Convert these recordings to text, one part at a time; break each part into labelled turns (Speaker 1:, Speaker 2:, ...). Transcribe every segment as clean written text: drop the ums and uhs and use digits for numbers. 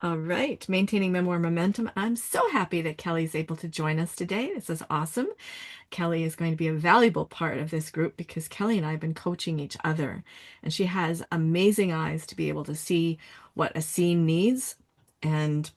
Speaker 1: All right, maintaining memoir momentum. I'm so happy that Kelly's able to join us today. This is awesome. Kelly is going to be a valuable part of this group because Kelly and I have been coaching each other, and she has amazing eyes to be able to see what a scene needs. And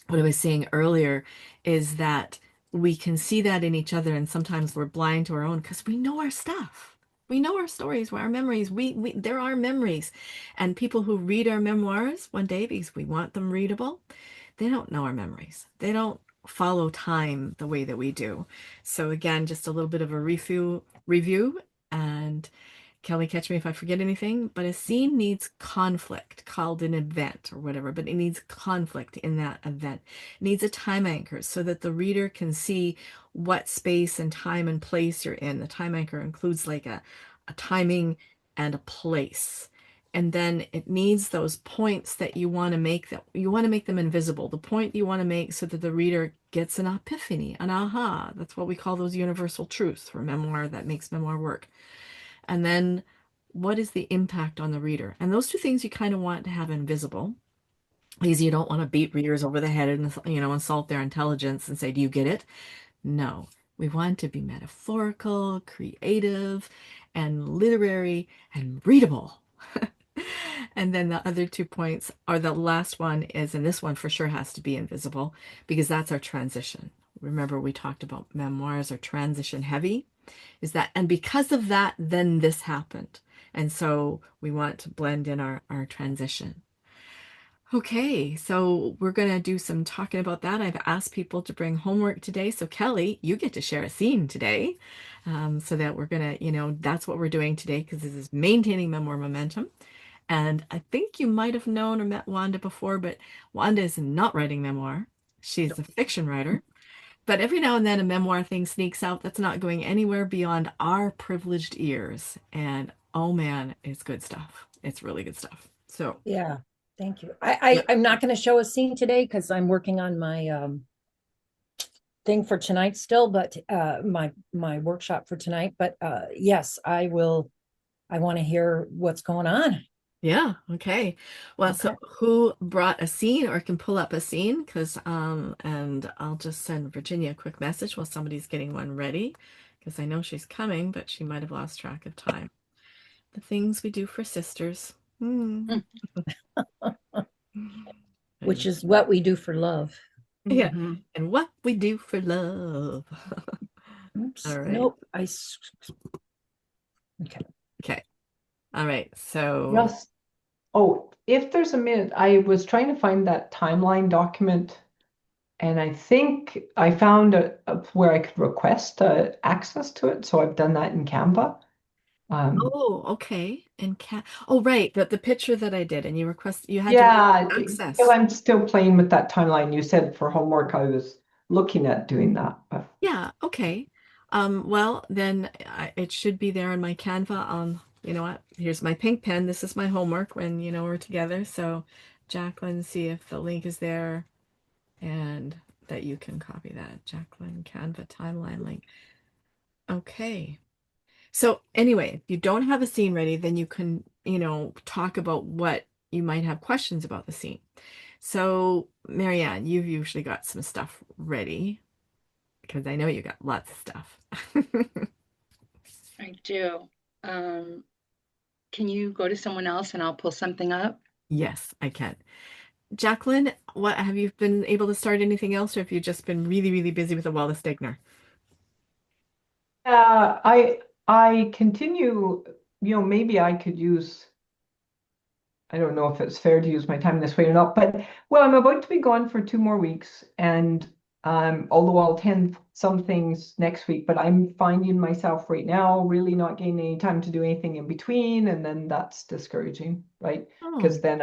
Speaker 1: what I was saying earlier is that we can see that in each other, and sometimes we're blind to our own because we know our stuff. We know our stories, our memories. There are memories, and people who read our memoirs one day because we want them readable, they don't know our memories. They don't follow time the way that we do. So again, just a little bit of a review, and Kelly, catch me if I forget anything, but a scene needs conflict, called an event or whatever, but it needs conflict in that event. It needs a time anchor so that the reader can see what space and time and place you're in. The time anchor includes like a timing and a place. And then it needs those points that you want to make, that you want to make them invisible. The point you want to make so that the reader gets an epiphany, an aha. That's what we call those universal truths for memoir that makes memoir work. And then what is the impact on the reader? And those two things you kind of want to have invisible because you don't want to beat readers over the head and insult their intelligence and say, "Do you get it?" No. We want to be metaphorical, creative, and literary and readable. And then the other 2 points are the last one is, and this one for sure has to be invisible because that's our transition. Remember, we talked about memoirs are transition heavy is that, and because of that, then this happened. And so we want to blend in our transition. Okay, so we're going to do some talking about that. I've asked people to bring homework today. So Kelly, you get to share a scene today. So that we're going to, that's what we're doing today because this is maintaining memoir momentum. And I think you might have known or met Wanda before, but Wanda is not writing memoir. She's a fiction writer. But every now and then a memoir thing sneaks out that's not going anywhere beyond our privileged ears. And oh man, it's good stuff. It's really good stuff. So,
Speaker 2: Yeah, thank you. I'm not going to show a scene today because I'm working on my thing for tonight still, but my workshop for tonight. But yes, I will. I want to hear what's going on.
Speaker 1: yeah, okay. Well, so
Speaker 2: Okay.
Speaker 1: who brought a scene or can pull up a scene? Because and I'll just send Virginia a quick message while somebody's getting one ready, because I know she's coming, but she might have lost track of time. The things we do for sisters. Hmm.
Speaker 2: Mm. Which
Speaker 1: And
Speaker 2: is what we do for love.
Speaker 1: yeah,
Speaker 2: Hmm.
Speaker 1: and what we do for love.
Speaker 2: Oops.
Speaker 1: All right.
Speaker 2: Nope. Okay.
Speaker 1: Okay. All right. So,
Speaker 3: Yes. Oh, if there's a minute, I was trying to find that timeline document, and I think I found where I could request access to it. So I've done that in Canva. Um,
Speaker 1: oh, okay. And cat. Oh, right. The picture that I did, and you had to
Speaker 3: yeah, because
Speaker 1: access.
Speaker 3: I'm still playing with that timeline. You said for homework I was looking at doing that, but
Speaker 1: Yeah. Okay. Well, then it should be there in my Canva. You know what? Here's my pink pen. This is my homework when, we're together. So, Jacqueline, see if the link is there and that you can copy that. Jacqueline Canva timeline link. Okay. So anyway, if you don't have a scene ready, then you can, talk about what you might have questions about the scene. So, Marianne, you've usually got some stuff ready because I know you got lots of stuff.
Speaker 4: I do. Um, can you go to someone else and I'll pull something up?
Speaker 1: Yes, I can. Jacqueline, what have you been able to start anything else, or have you just been really, really busy with the Wallace Stegner?
Speaker 3: I continue. Maybe I could use. I don't know if it's fair to use my time this way or not, but well, I'm about to be gone for 2 more weeks, and although I'll attend some things next week, but I'm finding myself right now really not getting any time to do anything in between, and then that's discouraging, right?
Speaker 1: Oh,
Speaker 3: Because then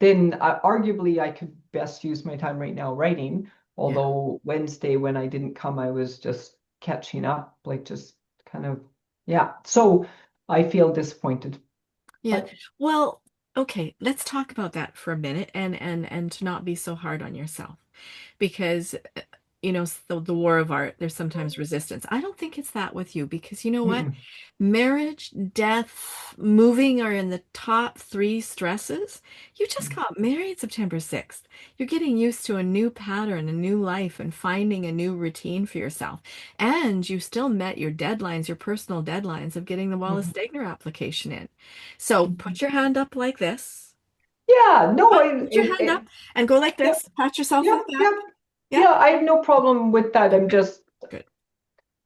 Speaker 3: arguably I could best use my time right now writing.
Speaker 1: yeah.
Speaker 3: Although Wednesday when I didn't come, I was just catching up, like just kind of yeah. So I feel disappointed,
Speaker 1: Yeah.
Speaker 3: but.
Speaker 1: Well, okay, let's talk about that for a minute and to not be so hard on yourself because the war of art, there's sometimes resistance. I don't think it's that with you because you know what?
Speaker 3: Mm-mm.
Speaker 1: Marriage, death, moving are in the top three stresses. You just got married September 6th. You're getting used to a new pattern, a new life, and finding a new routine for yourself. And you still met your deadlines, your personal deadlines of getting the Wallace
Speaker 3: Mhm.
Speaker 1: Stegner application in. So put your hand up like this.
Speaker 3: Yeah, no,
Speaker 1: Put your hand up and go like
Speaker 3: yep,
Speaker 1: this. Pat yourself on
Speaker 3: yep,
Speaker 1: the back.
Speaker 3: yep.
Speaker 1: Yeah,
Speaker 3: Yeah, I have no problem with that. I'm just,
Speaker 1: good.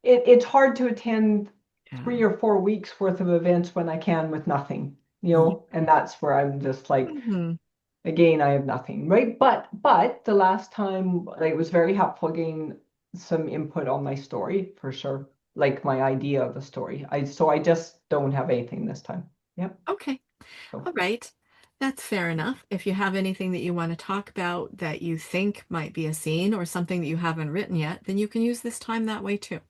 Speaker 3: it's hard to attend
Speaker 1: Yeah.
Speaker 3: 3 or 4 weeks worth of events when I can with nothing,
Speaker 1: Yeah.
Speaker 3: and that's where I'm just like,
Speaker 1: Mhm.
Speaker 3: again, I have nothing, right? But the last time, like, it was very helpful getting some input on my story for sure, like my idea of the story. I just don't have anything this time. Yep.
Speaker 1: Okay. All
Speaker 3: So
Speaker 1: right. That's fair enough. If you have anything that you want to talk about that you think might be a scene or something that you haven't written yet, then you can use this time that way too.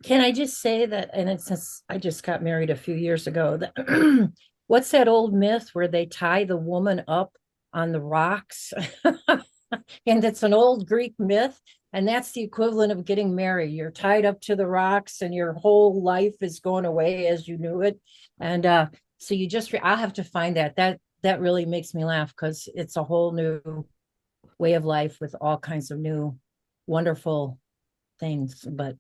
Speaker 2: Can I just say that, and it's since I just got married a few years ago, that what's that old myth where they tie the woman up on the rocks? And it's an old Greek myth, and that's the equivalent of getting married. You're tied up to the rocks, and your whole life is going away as you knew it. And so you just, I'll have to find that. That really makes me laugh because it's a whole new way of life with all kinds of new, wonderful things. But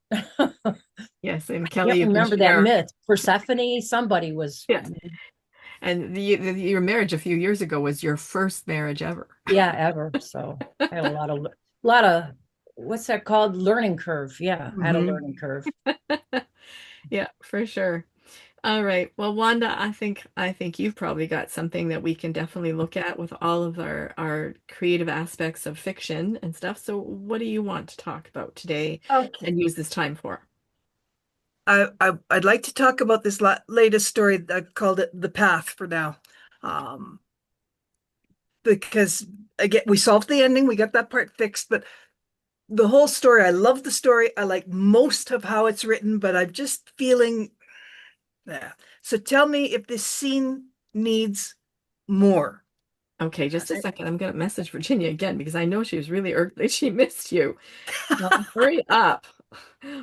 Speaker 1: Yes, and
Speaker 2: can't
Speaker 1: Kelly, you can
Speaker 2: remember that
Speaker 1: share.
Speaker 2: myth. Persephone, somebody was,
Speaker 1: Yes. And your marriage a few years ago was your first marriage ever.
Speaker 2: yeah, ever. So I had a lot of, what's that called? Learning curve. Yeah, I had a
Speaker 1: Hmm.
Speaker 2: learning curve.
Speaker 1: Yeah, for sure. All right. Well, Wanda, I think you've probably got something that we can definitely look at with all of our creative aspects of fiction and stuff. So what do you want to talk about today
Speaker 5: Okay.
Speaker 1: and use this time for?
Speaker 5: I'd like to talk about this latest story. I've called it The Path for now. Um, because again, we solved the ending, we got that part fixed, but the whole story, I love the story. I like most of how it's written, but I'm just feeling, yeah. So tell me if this scene needs more.
Speaker 1: Okay,
Speaker 5: All
Speaker 1: just a
Speaker 5: right.
Speaker 1: second. I'm going to message Virginia again because I know she was really irked that she missed you. Hurry up.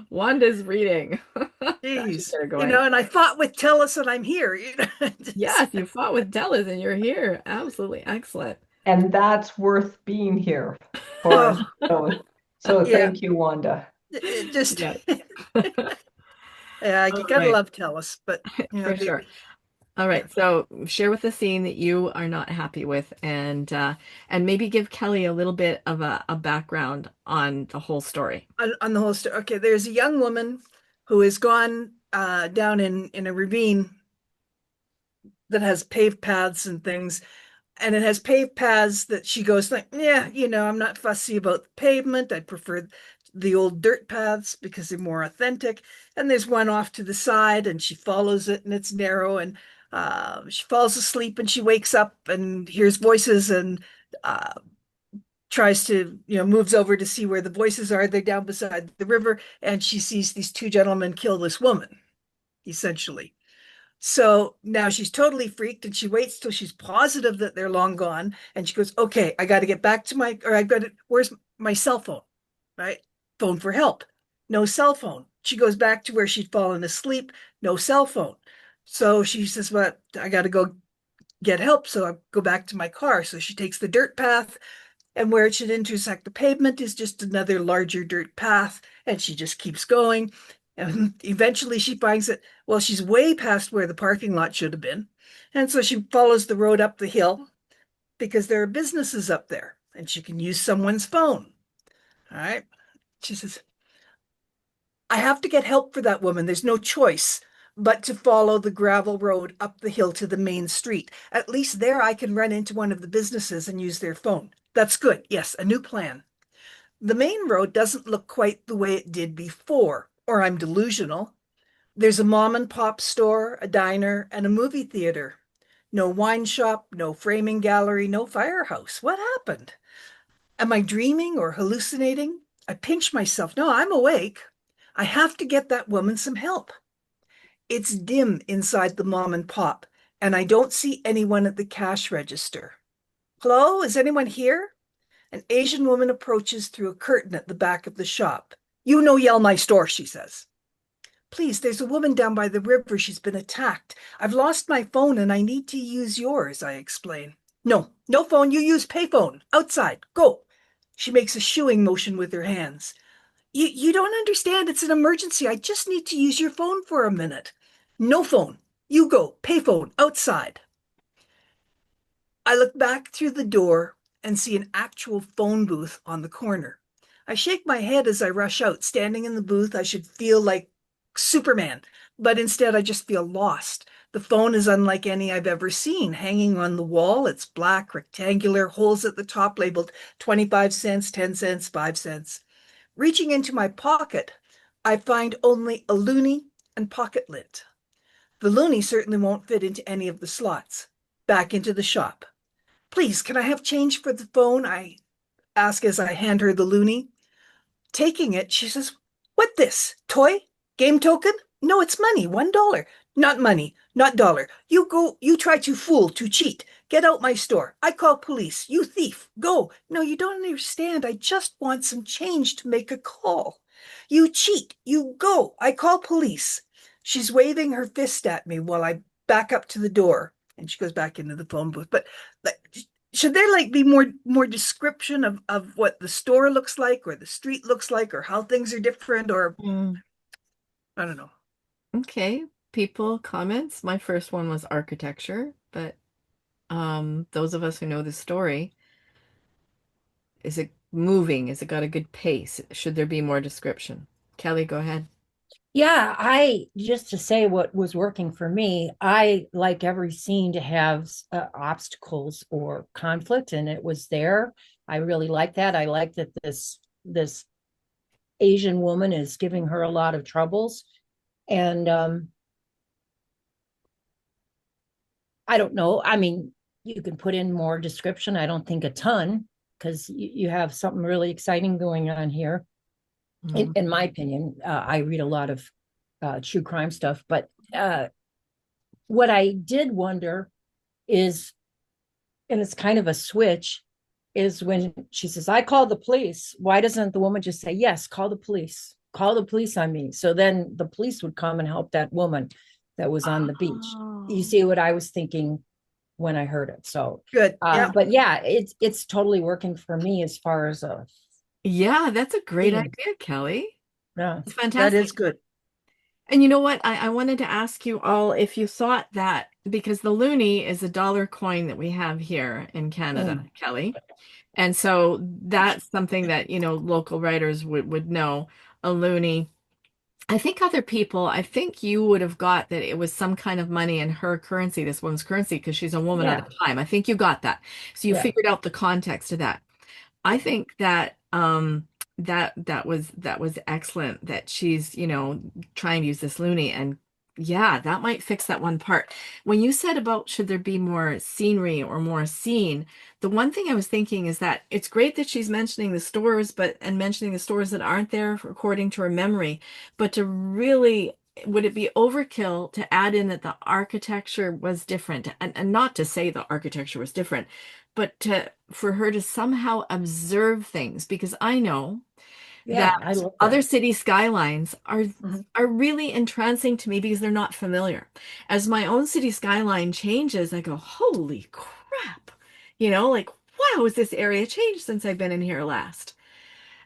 Speaker 1: Wanda's reading. Gosh, you
Speaker 5: Jeez,
Speaker 1: better go in.
Speaker 5: and I fought with Tell Us and I'm here.
Speaker 1: Yes, you fought with Dallas and you're here. Absolutely excellent.
Speaker 3: and that's worth being here for.
Speaker 5: Oh,
Speaker 3: So
Speaker 5: yeah,
Speaker 3: thank you, Wanda.
Speaker 5: it just,
Speaker 1: Yes.
Speaker 5: yeah, you
Speaker 1: All
Speaker 5: gotta
Speaker 1: right,
Speaker 5: love Tell Us, but
Speaker 1: for
Speaker 5: the,
Speaker 1: sure. All
Speaker 5: yeah.
Speaker 1: right, so share with the scene that you are not happy with and maybe give Kelly a little bit of a background on the whole story.
Speaker 5: On the whole story. Okay, there's a young woman who has gone down in a ravine that has paved paths and things, and it has paved paths that she goes like, yeah, I'm not fussy about the pavement. I prefer the old dirt paths because they're more authentic. And there's one off to the side, and she follows it, and it's narrow, and she falls asleep, and she wakes up and hears voices, and uh, tries to, moves over to see where the voices are. They're down beside the river, and she sees these two gentlemen kill this woman, essentially. So now she's totally freaked, and she waits till she's positive that they're long gone. And she goes, okay, I got to get back to or I've got to, where's my cell phone? Right? Phone for help. No cell phone. She goes back to where she'd fallen asleep. No cell phone. So she says, well, I got to go get help. So I go back to my car. So she takes the dirt path, and where it should intersect the pavement is just another larger dirt path, and she just keeps going. And eventually she finds that, well, she's way past where the parking lot should have been. And so she follows the road up the hill because there are businesses up there and she can use someone's phone. All right. She says, I have to get help for that woman. There's no choice but to follow the gravel road up the hill to the main street. At least there I can run into one of the businesses and use their phone. That's good. Yes, a new plan. The main road doesn't look quite the way it did before, or I'm delusional. There's a mom and pop store, a diner, and a movie theater. No wine shop, no framing gallery, no firehouse. What happened? Am I dreaming or hallucinating? I pinch myself. No, I'm awake. I have to get that woman some help. It's dim inside the mom and pop, and I don't see anyone at the cash register. Hello, is anyone here? An Asian woman approaches through a curtain at the back of the shop. You no yell my store, she says. Please, there's a woman down by the river. She's been attacked. I've lost my phone and I need to use yours, I explain. No, no phone. You use payphone. Outside. Go. She makes a shooing motion with her hands. You don't understand. It's an emergency. I just need to use your phone for a minute. No phone. You go. Payphone. Outside. I look back through the door and see an actual phone booth on the corner. I shake my head as I rush out. Standing in the booth, I should feel like Superman, but instead I just feel lost. The phone is unlike any I've ever seen, hanging on the wall. It's black, rectangular, holes at the top labeled 25 cents, 10 cents, 5 cents. Reaching into my pocket, I find only a loonie and pocket lint. The loonie certainly won't fit into any of the slots. Back into the shop. Please, can I have change for the phone? I ask as I hand her the loonie. Taking it, she says, what this? Toy? Game token? No, it's money, $1. Not money, not dollar. You try to fool, to cheat. Get out my store. I call police. You thief. Go. No, you don't understand. I just want some change to make a call. You cheat. You go. I call police. She's waving her fist at me while I back up to the door. And she goes back into the phone booth. But should there be more description of what the store looks like or the street looks like or how things are different or I don't know.
Speaker 1: Okay. People, comments. My first one was architecture, but those of us who know the story, is it moving? Has it got a good pace? Should there be more description? Kelly, go ahead.
Speaker 2: Yeah, I just to say what was working for me, I like every scene to have obstacles or conflict, and it was there. I really like that. I like that this Asian woman is giving her a lot of troubles, and I don't know. I mean, you can put in more description. I don't think a ton because you have something really exciting going on here. In my opinion, I read a lot of true crime stuff, but what I did wonder is, and it's kind of a switch, is when she says, I call the police. Why doesn't the woman just say, yes, call the police? Call the police on me. So then the police would come and help that woman that was on the beach. You see what I was thinking when I heard it. So
Speaker 5: good. Yeah.
Speaker 2: But yeah, it's totally working for me as far as
Speaker 1: Yeah, that's a great idea, Kelly.
Speaker 2: yeah,
Speaker 1: It's fantastic.
Speaker 5: That is good.
Speaker 1: And you know what? I wanted to ask you all if you thought that, because the loonie is a dollar coin that we have here in Canada, Kelly. And so that's something that, local writers would know, a loonie. I think other people, I think you would have got that it was some kind of money in her currency, this woman's currency, because she's a woman at a time. I think you got that. So you figured out the context of that. I think that that was excellent that she's, trying to use this loonie, and yeah, that might fix that one part. When you said about should there be more scenery or more scene, the one thing I was thinking is that it's great that she's mentioning the stores, and mentioning the stores that aren't there according to her memory, but to really, would it be overkill to add in that the architecture was different? And not to say the architecture was different, but for her to somehow observe things, because I know that other city skylines are really entrancing to me because they're not familiar. As my own city skyline changes, I go, holy crap, like, wow, has this area changed since I've been in here last?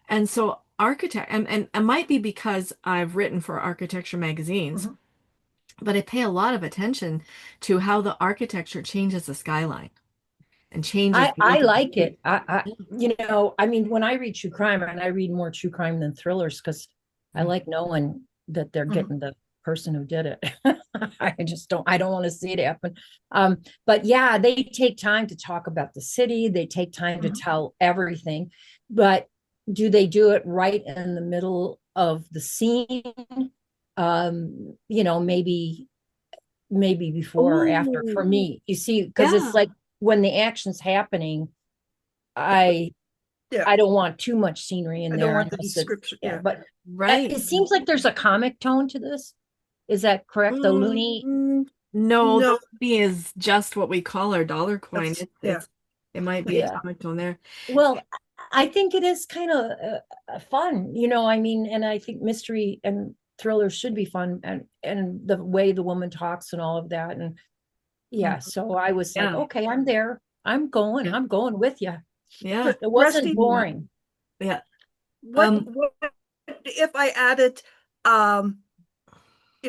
Speaker 1: And so architect, and it might be because I've written for architecture magazines, but I pay a lot of attention to how the architecture changes the skyline and changes.
Speaker 2: I like it. I mean, when I read true crime, and I read more true crime than thrillers because I like knowing that they're getting the person who did it. I don't want to see it happen. But yeah, they take time to talk about the city. They take time to tell everything, but do they do it right in the middle of the scene? Maybe before or after for me, you see, because it's like, when the action's happening, I don't want too much scenery in there. I don't want the description. But it seems like there's a comic tone to this. Is that correct? The loonie?
Speaker 1: No, the loonie is just what we call our dollar coin. It might be a comic tone there.
Speaker 2: Well, I think it is kind of fun, you know, I mean, and I think mystery and thrillers should be fun, and the way the woman talks and all of that. And yeah,
Speaker 1: Mhm.
Speaker 2: so I was like,
Speaker 1: Yeah.
Speaker 2: okay, I'm there.
Speaker 1: Yeah.
Speaker 2: I'm going with you.
Speaker 1: Yeah.
Speaker 2: It wasn't
Speaker 5: Rusty,
Speaker 2: boring.
Speaker 1: Yeah.
Speaker 3: Um,
Speaker 5: what if I added,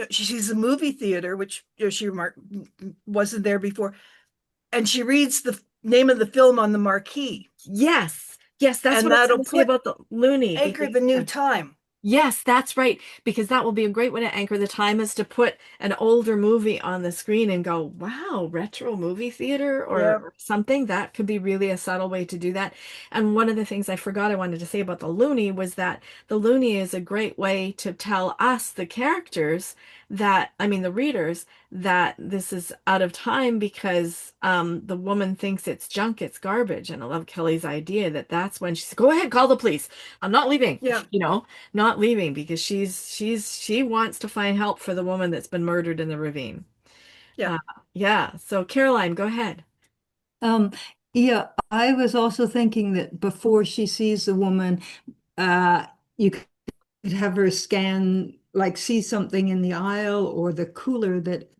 Speaker 5: she's a movie theater, which she wasn't there before, and she reads the name of the film on the marquee,
Speaker 1: Yes. Yes, that's
Speaker 5: and
Speaker 1: what I was
Speaker 5: that'll
Speaker 1: going to say
Speaker 5: put
Speaker 1: about the Looney
Speaker 5: anchor
Speaker 1: because
Speaker 5: the new
Speaker 1: yeah.
Speaker 5: time.
Speaker 1: Yes, that's right. Because that will be a great way to anchor the time is to put an older movie on the screen and go, wow, retro movie theater
Speaker 5: Yeah.
Speaker 1: or something. That could be really a subtle way to do that. And one of the things I forgot I wanted to say about the Looney was that the Looney is a great way to tell us, the characters, that, I mean, the readers, that this is out of time because the woman thinks it's junk, it's garbage. And I love Kelly's idea that that's when she's, go ahead, call the police. I'm not leaving,
Speaker 5: Yeah.
Speaker 1: not leaving because she wants to find help for the woman that's been murdered in the ravine.
Speaker 5: Yeah.
Speaker 1: Uh, yeah. So Caroline, go ahead.
Speaker 6: Um, yeah, I was also thinking that before she sees the woman, you could have her scan, like see something in the aisle or the cooler that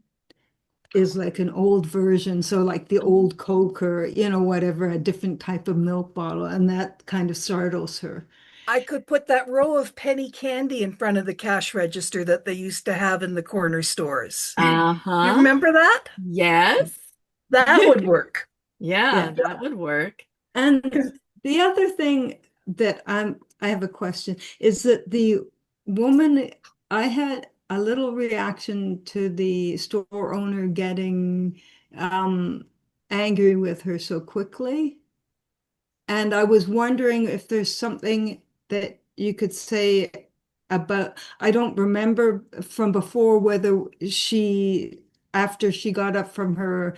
Speaker 6: is like an old version. So like the old Coke or, whatever, a different type of milk bottle, and that kind of startles her.
Speaker 5: I could put that row of penny candy in front of the cash register that they used to have in the corner stores. You
Speaker 1: Uh-huh.
Speaker 5: remember that?
Speaker 1: Yes.
Speaker 5: That would work.
Speaker 1: Yeah,
Speaker 6: Yeah.
Speaker 1: that would work.
Speaker 6: And the other thing that I have a question is that the woman, I had a little reaction to the store owner getting angry with her so quickly. And I was wondering if there's something that you could say about, I don't remember from before whether she, after she got up from her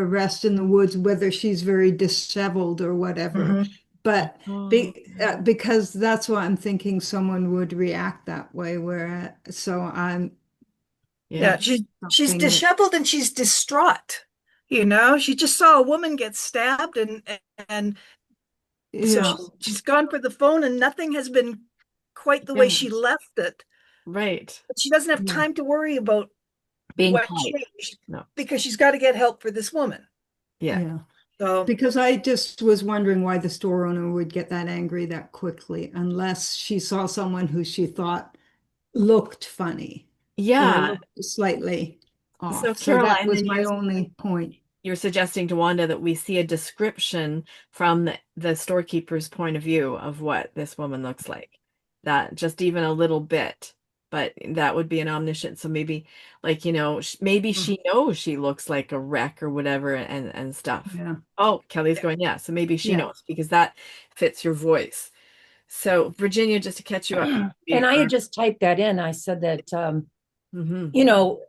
Speaker 6: rest in the woods, whether she's very disheveled or whatever.
Speaker 5: Mhm.
Speaker 6: But
Speaker 1: Oh,
Speaker 6: because that's why I'm thinking someone would react that way, where so I'm
Speaker 1: yeah.
Speaker 5: Yeah,
Speaker 6: that's
Speaker 5: she's
Speaker 6: something that,
Speaker 5: disheveled and she's distraught. She just saw a woman get stabbed, and so
Speaker 6: yeah,
Speaker 5: she's gone for the phone, and nothing has been quite the way
Speaker 1: Yeah.
Speaker 5: she left it.
Speaker 1: Right.
Speaker 5: But she doesn't have
Speaker 6: yeah,
Speaker 5: time to worry about
Speaker 1: Being
Speaker 5: what
Speaker 1: polite.
Speaker 5: changed
Speaker 1: No.
Speaker 5: because she's got to get help for this woman.
Speaker 1: Yeah.
Speaker 6: yeah.
Speaker 5: So
Speaker 6: Because I just was wondering why the store owner would get that angry that quickly, unless she saw someone who she thought looked funny or
Speaker 1: Yeah.
Speaker 6: looked slightly
Speaker 1: So
Speaker 6: off. So that
Speaker 1: Caroline,
Speaker 6: was
Speaker 1: then
Speaker 6: my only point.
Speaker 1: you're suggesting to Wanda that we see a description from the storekeeper's point of view of what this woman looks like. That just even a little bit, but that would be an omniscient. So maybe, like, maybe she knows she looks like a wreck or whatever and stuff.
Speaker 6: Yeah,
Speaker 1: Oh, Kelly's
Speaker 5: yeah,
Speaker 1: going, yeah. So maybe she
Speaker 6: yeah,
Speaker 1: knows because that fits your voice. So Virginia, just to catch you up.
Speaker 2: And I had just typed that in. I said that,
Speaker 1: Mhm.
Speaker 2: you know,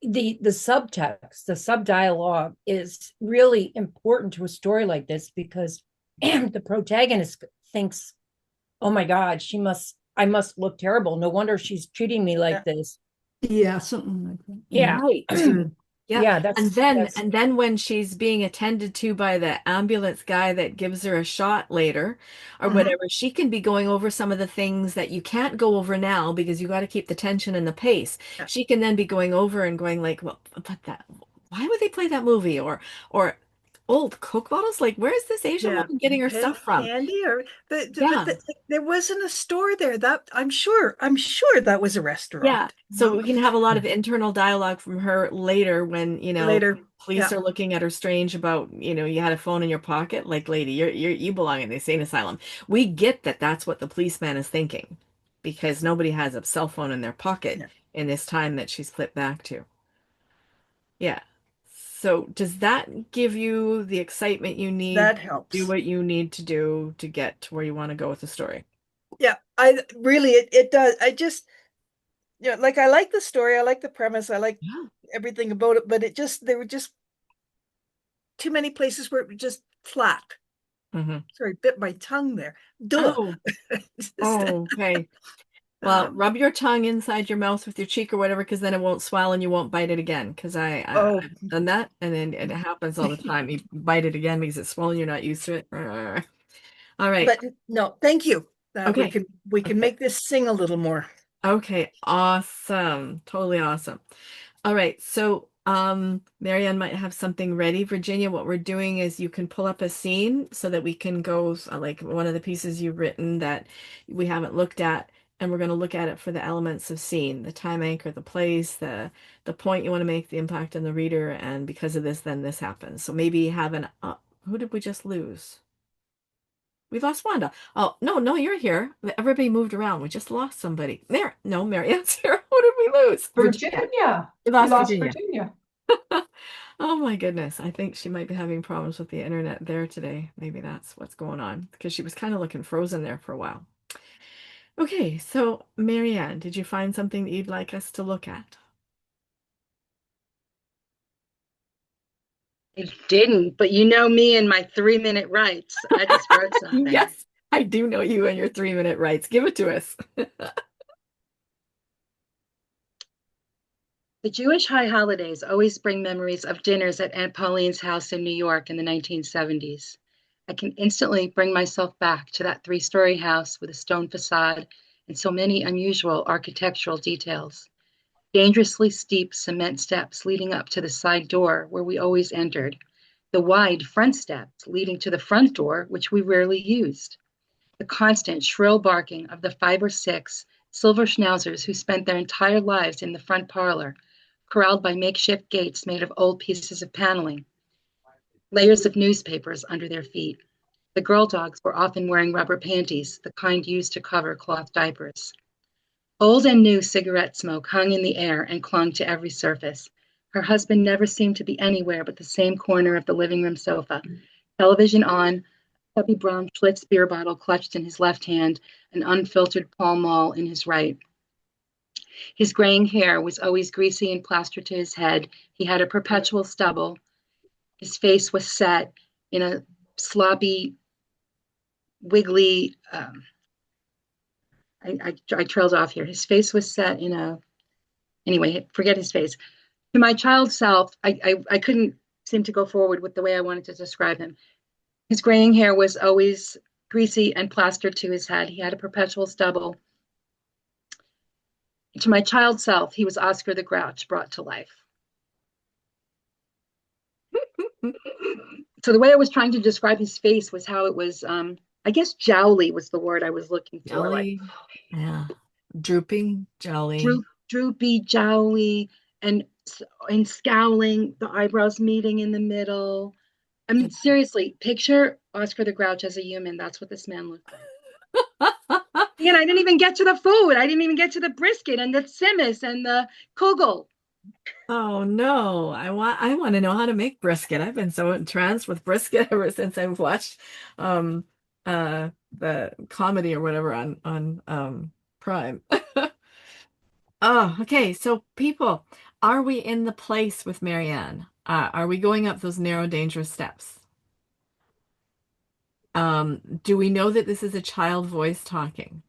Speaker 2: the subtext, the subdialogue is really important to a story like this because the protagonist thinks, oh my God, I must look terrible. No wonder she's treating me
Speaker 5: yeah.
Speaker 2: like this.
Speaker 6: yeah, something like that.
Speaker 2: Yeah.
Speaker 1: Right.
Speaker 6: Good.
Speaker 1: Yeah.
Speaker 2: Yeah,
Speaker 1: And then when she's being attended to by the ambulance guy that gives her a shot later or
Speaker 5: Mhm.
Speaker 1: whatever, she can be going over some of the things that you can't go over now because you got to keep the tension and the pace.
Speaker 5: Yeah.
Speaker 1: She can then be going over and going like, well, but that, why would they play that movie? Or old Coke bottles? Like, where is this Asian
Speaker 5: Yeah,
Speaker 1: woman getting her stuff
Speaker 5: penny
Speaker 1: from?
Speaker 5: candy, or but
Speaker 1: Yeah.
Speaker 5: there wasn't a store there. That I'm sure that was a
Speaker 1: Yeah.
Speaker 5: restaurant.
Speaker 1: So we can have a lot of internal dialogue from her later when,
Speaker 5: Later,
Speaker 1: police
Speaker 5: yeah,
Speaker 1: are looking at her strange about, you had a phone in your pocket. Like, lady, you belong in the insane asylum. We get that that's what the policeman is thinking because nobody has a cell phone in their pocket
Speaker 5: yeah,
Speaker 1: in this time that she's flipped back to. Yeah. So does that give you the excitement you need
Speaker 5: that
Speaker 1: to do
Speaker 5: helps.
Speaker 1: what you need to do to get to where you want to go with the story?
Speaker 5: Yeah, I really it does. I just like I like the story, I like the premise, I like
Speaker 1: Yeah.
Speaker 5: everything about it, but there were just too many places where it was just flat.
Speaker 1: Hmm.
Speaker 5: Sorry, bit my tongue there. Duh.
Speaker 1: Oh,
Speaker 5: Just,
Speaker 1: oh, okay. Well, rub your tongue inside your mouth with your cheek or whatever, because then it won't swell and you won't bite it again. Because
Speaker 5: oh,
Speaker 1: I've done that, and then it happens all the time. You bite it again because it's swollen. You're not used to it. All right.
Speaker 5: But no, thank you.
Speaker 1: Okay.
Speaker 5: We can
Speaker 1: Okay.
Speaker 5: make this sing a little more.
Speaker 1: Okay. Awesome. Totally awesome. All right. So, Marianne might have something ready. Virginia, what we're doing is you can pull up a scene so that we can go like one of the pieces you've written that we haven't looked at, and we're going to look at it for the elements of scene, the time anchor, the place, the point you want to make, the impact on the reader, and because of this, then this happens. So maybe have an who did we just lose? We lost Wanda. Oh, no, no, you're here. Everybody moved around. We just lost somebody. No, Marianne's here. Who did we lose? Virginia.
Speaker 3: Virginia.
Speaker 1: We
Speaker 3: We
Speaker 1: lost
Speaker 3: lost
Speaker 1: Virginia.
Speaker 3: Virginia.
Speaker 1: Oh my goodness. I think she might be having problems with the internet there today. Maybe that's what's going on because she was kind of looking frozen there for a while. Okay, so Marianne, did you find something that you'd like us to look at?
Speaker 4: I didn't, but you know me and my 3-minute rights. I just wrote something.
Speaker 1: Yes, I do know you and your 3-minute rights. Give it to us.
Speaker 4: The Jewish high holidays always bring memories of dinners at Aunt Pauline's house in New York in the 1970s. I can instantly bring myself back to that 3-story house with a stone facade and so many unusual architectural details. Dangerously steep cement steps leading up to the side door where we always entered, the wide front steps leading to the front door, which we rarely used, the constant shrill barking of the 5 or 6 silver schnauzers who spent their entire lives in the front parlor, corralled by makeshift gates made of old pieces of paneling, layers of newspapers under their feet. The girl dogs were often wearing rubber panties, the kind used to cover cloth diapers. Old and new cigarette smoke hung in the air and clung to every surface. Her husband never seemed to be anywhere but the same corner of the living room sofa. Television on, puppy brown Schlitz beer bottle clutched in his left hand, an unfiltered Pall Mall in his right. His graying hair was always greasy and plastered to his head. He had a perpetual stubble. His face was set in a sloppy, wiggly. I trailed off here. His face was set in a. Anyway, forget his face. To my child self, I couldn't seem to go forward with the way I wanted to describe him. His graying hair was always greasy and plastered to his head. He had a perpetual stubble. To my child self, he was Oscar the Grouch brought to life. So the way I was trying to describe his face was how it was, I guess jowly was the word I was looking for, like
Speaker 1: Jolly. Yeah. Drooping, jolly.
Speaker 4: droopy, jowly, and and scowling, the eyebrows meeting in the middle. I mean, seriously, picture Oscar the Grouch as a human. That's what this man looked like. And I didn't even get to the food. I didn't even get to the brisket and the simmis and the kugel.
Speaker 1: Oh no, I want to know how to make brisket. I've been so entranced with brisket ever since I've watched um the comedy or whatever on Prime. Oh, okay. So people, are we in the place with Marianne? Are we going up those narrow, dangerous steps? Do we know that this is a child voice talking?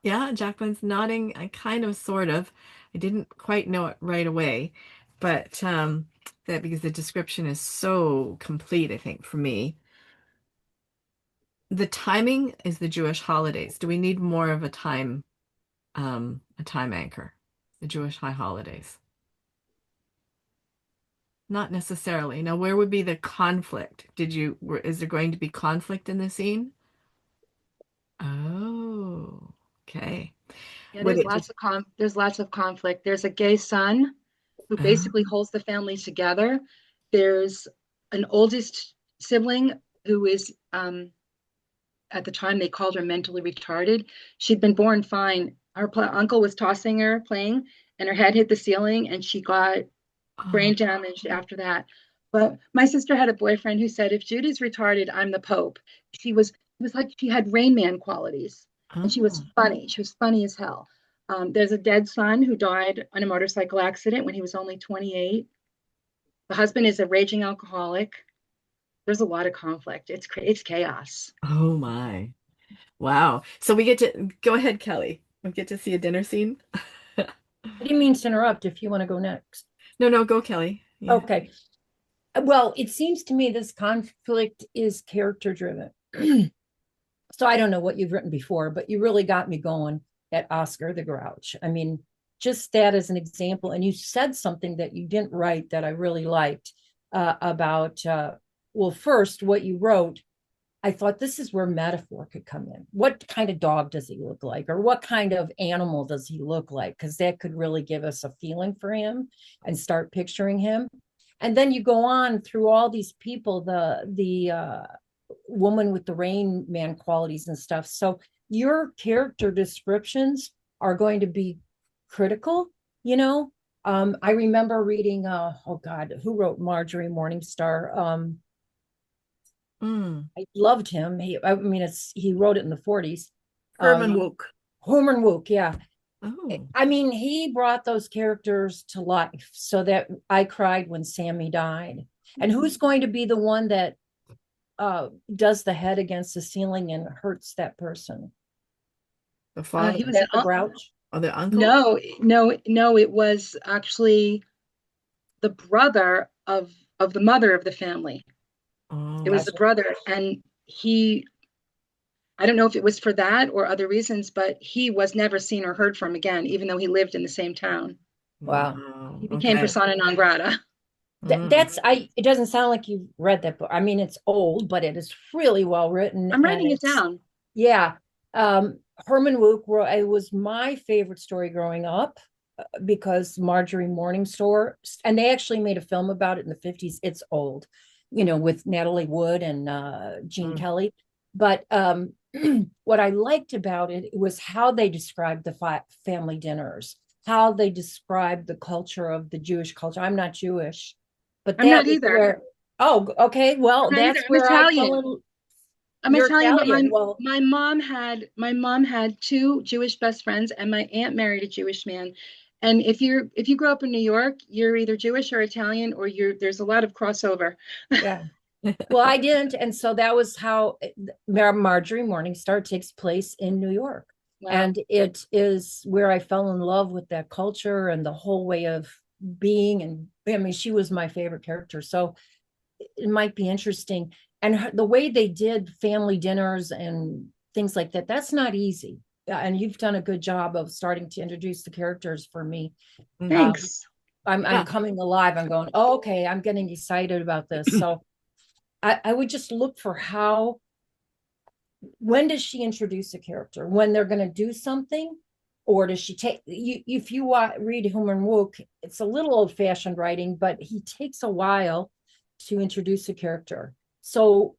Speaker 1: Yeah, Jacqueline's nodding. I kind of, sort of. I didn't quite know it right away, but that because the description is so complete, I think, for me. The timing is the Jewish holidays. Do we need more of a time anchor? The Jewish high holidays. Not necessarily. Now, where would be the conflict? Is there going to be conflict in the scene? Oh, okay.
Speaker 4: Yeah,
Speaker 1: Would
Speaker 4: there's
Speaker 1: it just,
Speaker 4: lots of conflict. There's a gay son who
Speaker 1: oh,
Speaker 4: basically holds the family together. There's an oldest sibling who is at the time they called her mentally retarded. She'd been born fine. Her uncle was tossing her playing, and her head hit the ceiling, and she got
Speaker 1: oh,
Speaker 4: brain damage after that. But my sister had a boyfriend who said, if Judy's retarded, I'm the Pope. It was like she had Rain Man qualities, and she was
Speaker 1: oh,
Speaker 4: funny. She was funny as hell. There's a dead son who died in a motorcycle accident when he was only 28. The husband is a raging alcoholic. There's a lot of conflict. It's chaos.
Speaker 1: oh my. Wow. So we get to go ahead, Kelly. We get to see a dinner scene.
Speaker 2: I didn't mean to interrupt if you want to go next.
Speaker 1: No, no, go, Kelly. Yeah.
Speaker 2: Okay. Well, it seems to me this conflict is character driven. So I don't know what you've written before, but you really got me going at Oscar the Grouch. I mean, just that as an example. And you said something that you didn't write that I really liked about, well, first, what you wrote. I thought this is where metaphor could come in. What kind of dog does he look like? Or what kind of animal does he look like? Because that could really give us a feeling for him and start picturing him. And then you go on through all these people, the woman with the Rain Man qualities and stuff. So your character descriptions are going to be critical, you know. I remember reading oh God, who wrote Marjorie Morningstar?
Speaker 1: Mm.
Speaker 2: I loved him. I mean, he wrote it in the 40s.
Speaker 5: Herman
Speaker 2: Um,
Speaker 5: Wouk.
Speaker 2: Herman Wouk, yeah.
Speaker 1: Oh.
Speaker 2: I mean, he brought those characters to life so that I cried when Sammy died. And who's going to be the one that does the head against the ceiling and hurts that person?
Speaker 1: The
Speaker 4: He
Speaker 1: father.
Speaker 4: was an
Speaker 2: That the Grouch?
Speaker 1: Oh, the uncle?
Speaker 4: no, it was actually the brother of the mother of the family. It was
Speaker 1: Oh.
Speaker 4: the
Speaker 2: Gotcha.
Speaker 4: brother, and he, I don't know if it was for that or other reasons, but he was never seen or heard from again, even though he lived in the same town.
Speaker 2: Wow.
Speaker 1: Wow.
Speaker 4: He became
Speaker 1: Okay.
Speaker 4: persona non grata.
Speaker 1: Mm.
Speaker 2: It doesn't sound like you've read that book. I mean, it's old, but it is really well written
Speaker 4: I'm
Speaker 2: and
Speaker 4: writing it
Speaker 2: it's
Speaker 4: down.
Speaker 2: yeah. Herman Wouk, it was my favorite story growing up because Marjorie Morningstar, and they actually made a film about it in the 50s. It's old, with Natalie Wood and Gene
Speaker 1: Mm.
Speaker 2: Kelly. But what I liked about it was how they described the family dinners, how they described the culture of the Jewish culture. I'm not Jewish, but
Speaker 4: I'm not
Speaker 2: that was
Speaker 4: either.
Speaker 2: where, oh, okay, well,
Speaker 4: I'm not either.
Speaker 2: that's
Speaker 4: I'm
Speaker 2: where I fell
Speaker 4: Italian.
Speaker 2: in.
Speaker 4: I'm
Speaker 2: You're
Speaker 4: Italian, but
Speaker 2: Italian. Well,
Speaker 4: my mom had two Jewish best friends, and my aunt married a Jewish man. And if you grow up in New York, you're either Jewish or Italian, or there's a lot of crossover.
Speaker 2: yeah. Well, I didn't. And so that was how Marjorie Morningstar takes place in New York.
Speaker 4: Wow.
Speaker 2: And it is where I fell in love with that culture and the whole way of being. And I mean, she was my favorite character. So it might be interesting. And the way they did family dinners and things like that, that's not easy. And you've done a good job of starting to introduce the characters for me.
Speaker 1: Mhm.
Speaker 4: Thanks.
Speaker 2: I'm
Speaker 1: Yeah.
Speaker 2: coming alive. I'm going, oh, okay, I'm getting excited about this. So I would just look for when does she introduce a character? When they're going to do something? Or does she take you? If you read Herman Wouk, it's a little old fashioned writing, but he takes a while to introduce a character. So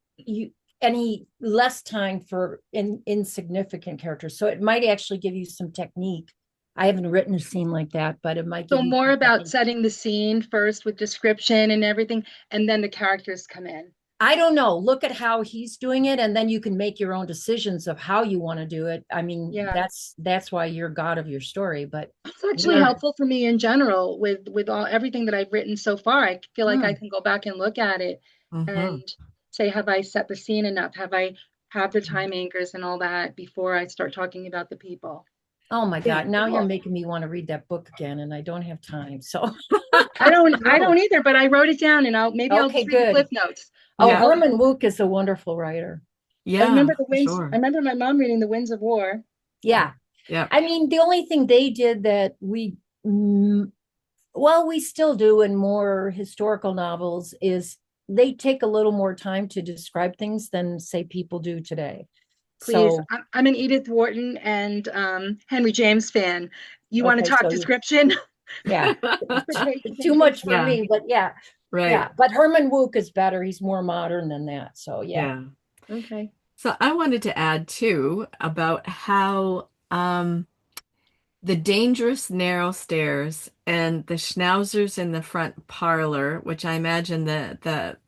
Speaker 2: any less time for insignificant characters. So it might actually give you some technique. I haven't written a scene like that, but it might
Speaker 4: So
Speaker 2: give you
Speaker 4: more
Speaker 2: some
Speaker 4: about
Speaker 2: technique.
Speaker 4: setting the scene first with description and everything, and then the characters come in.
Speaker 2: I don't know. Look at how he's doing it, and then you can make your own decisions of how you want to do it. I mean,
Speaker 4: Yeah.
Speaker 2: that's why you're God of your story. But
Speaker 4: It's actually
Speaker 2: yeah,
Speaker 4: helpful for me in general with everything that I've written so far. I feel like I
Speaker 2: mm,
Speaker 4: can go back and look at it and
Speaker 1: Mhm.
Speaker 4: say, have I set the scene enough? Have I have the time anchors and all that before I start talking about the people?
Speaker 2: oh my
Speaker 5: Yeah.
Speaker 2: God! Now you're
Speaker 4: Cool.
Speaker 2: making me want to read that book again, and I don't have time. So
Speaker 4: I
Speaker 2: no.
Speaker 4: don't either, but I wrote it down and I'll
Speaker 2: Okay,
Speaker 4: just read the
Speaker 2: good.
Speaker 4: cliff notes.
Speaker 2: Oh,
Speaker 1: Yeah.
Speaker 4: I'll
Speaker 2: Herman Wouk is a wonderful writer.
Speaker 1: Yeah, for
Speaker 4: I
Speaker 1: sure.
Speaker 4: remember my mom reading The Winds of War.
Speaker 2: Yeah,
Speaker 1: Yeah.
Speaker 2: I mean, the only thing they did that well, we still do in more historical novels is they take a little more time to describe things than say people do today.
Speaker 4: Please,
Speaker 2: So,
Speaker 4: I'm an Edith Wharton and Henry James fan. You want to
Speaker 2: okay,
Speaker 4: talk
Speaker 2: so you,
Speaker 4: description?
Speaker 2: yeah,
Speaker 4: Transportation
Speaker 2: too
Speaker 4: and things
Speaker 2: much
Speaker 4: like
Speaker 2: for
Speaker 1: Yeah,
Speaker 2: me, but yeah,
Speaker 1: right.
Speaker 2: yeah. But Herman Wouk is better. He's more modern than that. So yeah.
Speaker 1: Yeah.
Speaker 4: that. Okay.
Speaker 1: So I wanted to add too about how the dangerous narrow stairs and the schnauzers in the front parlor, which I imagine the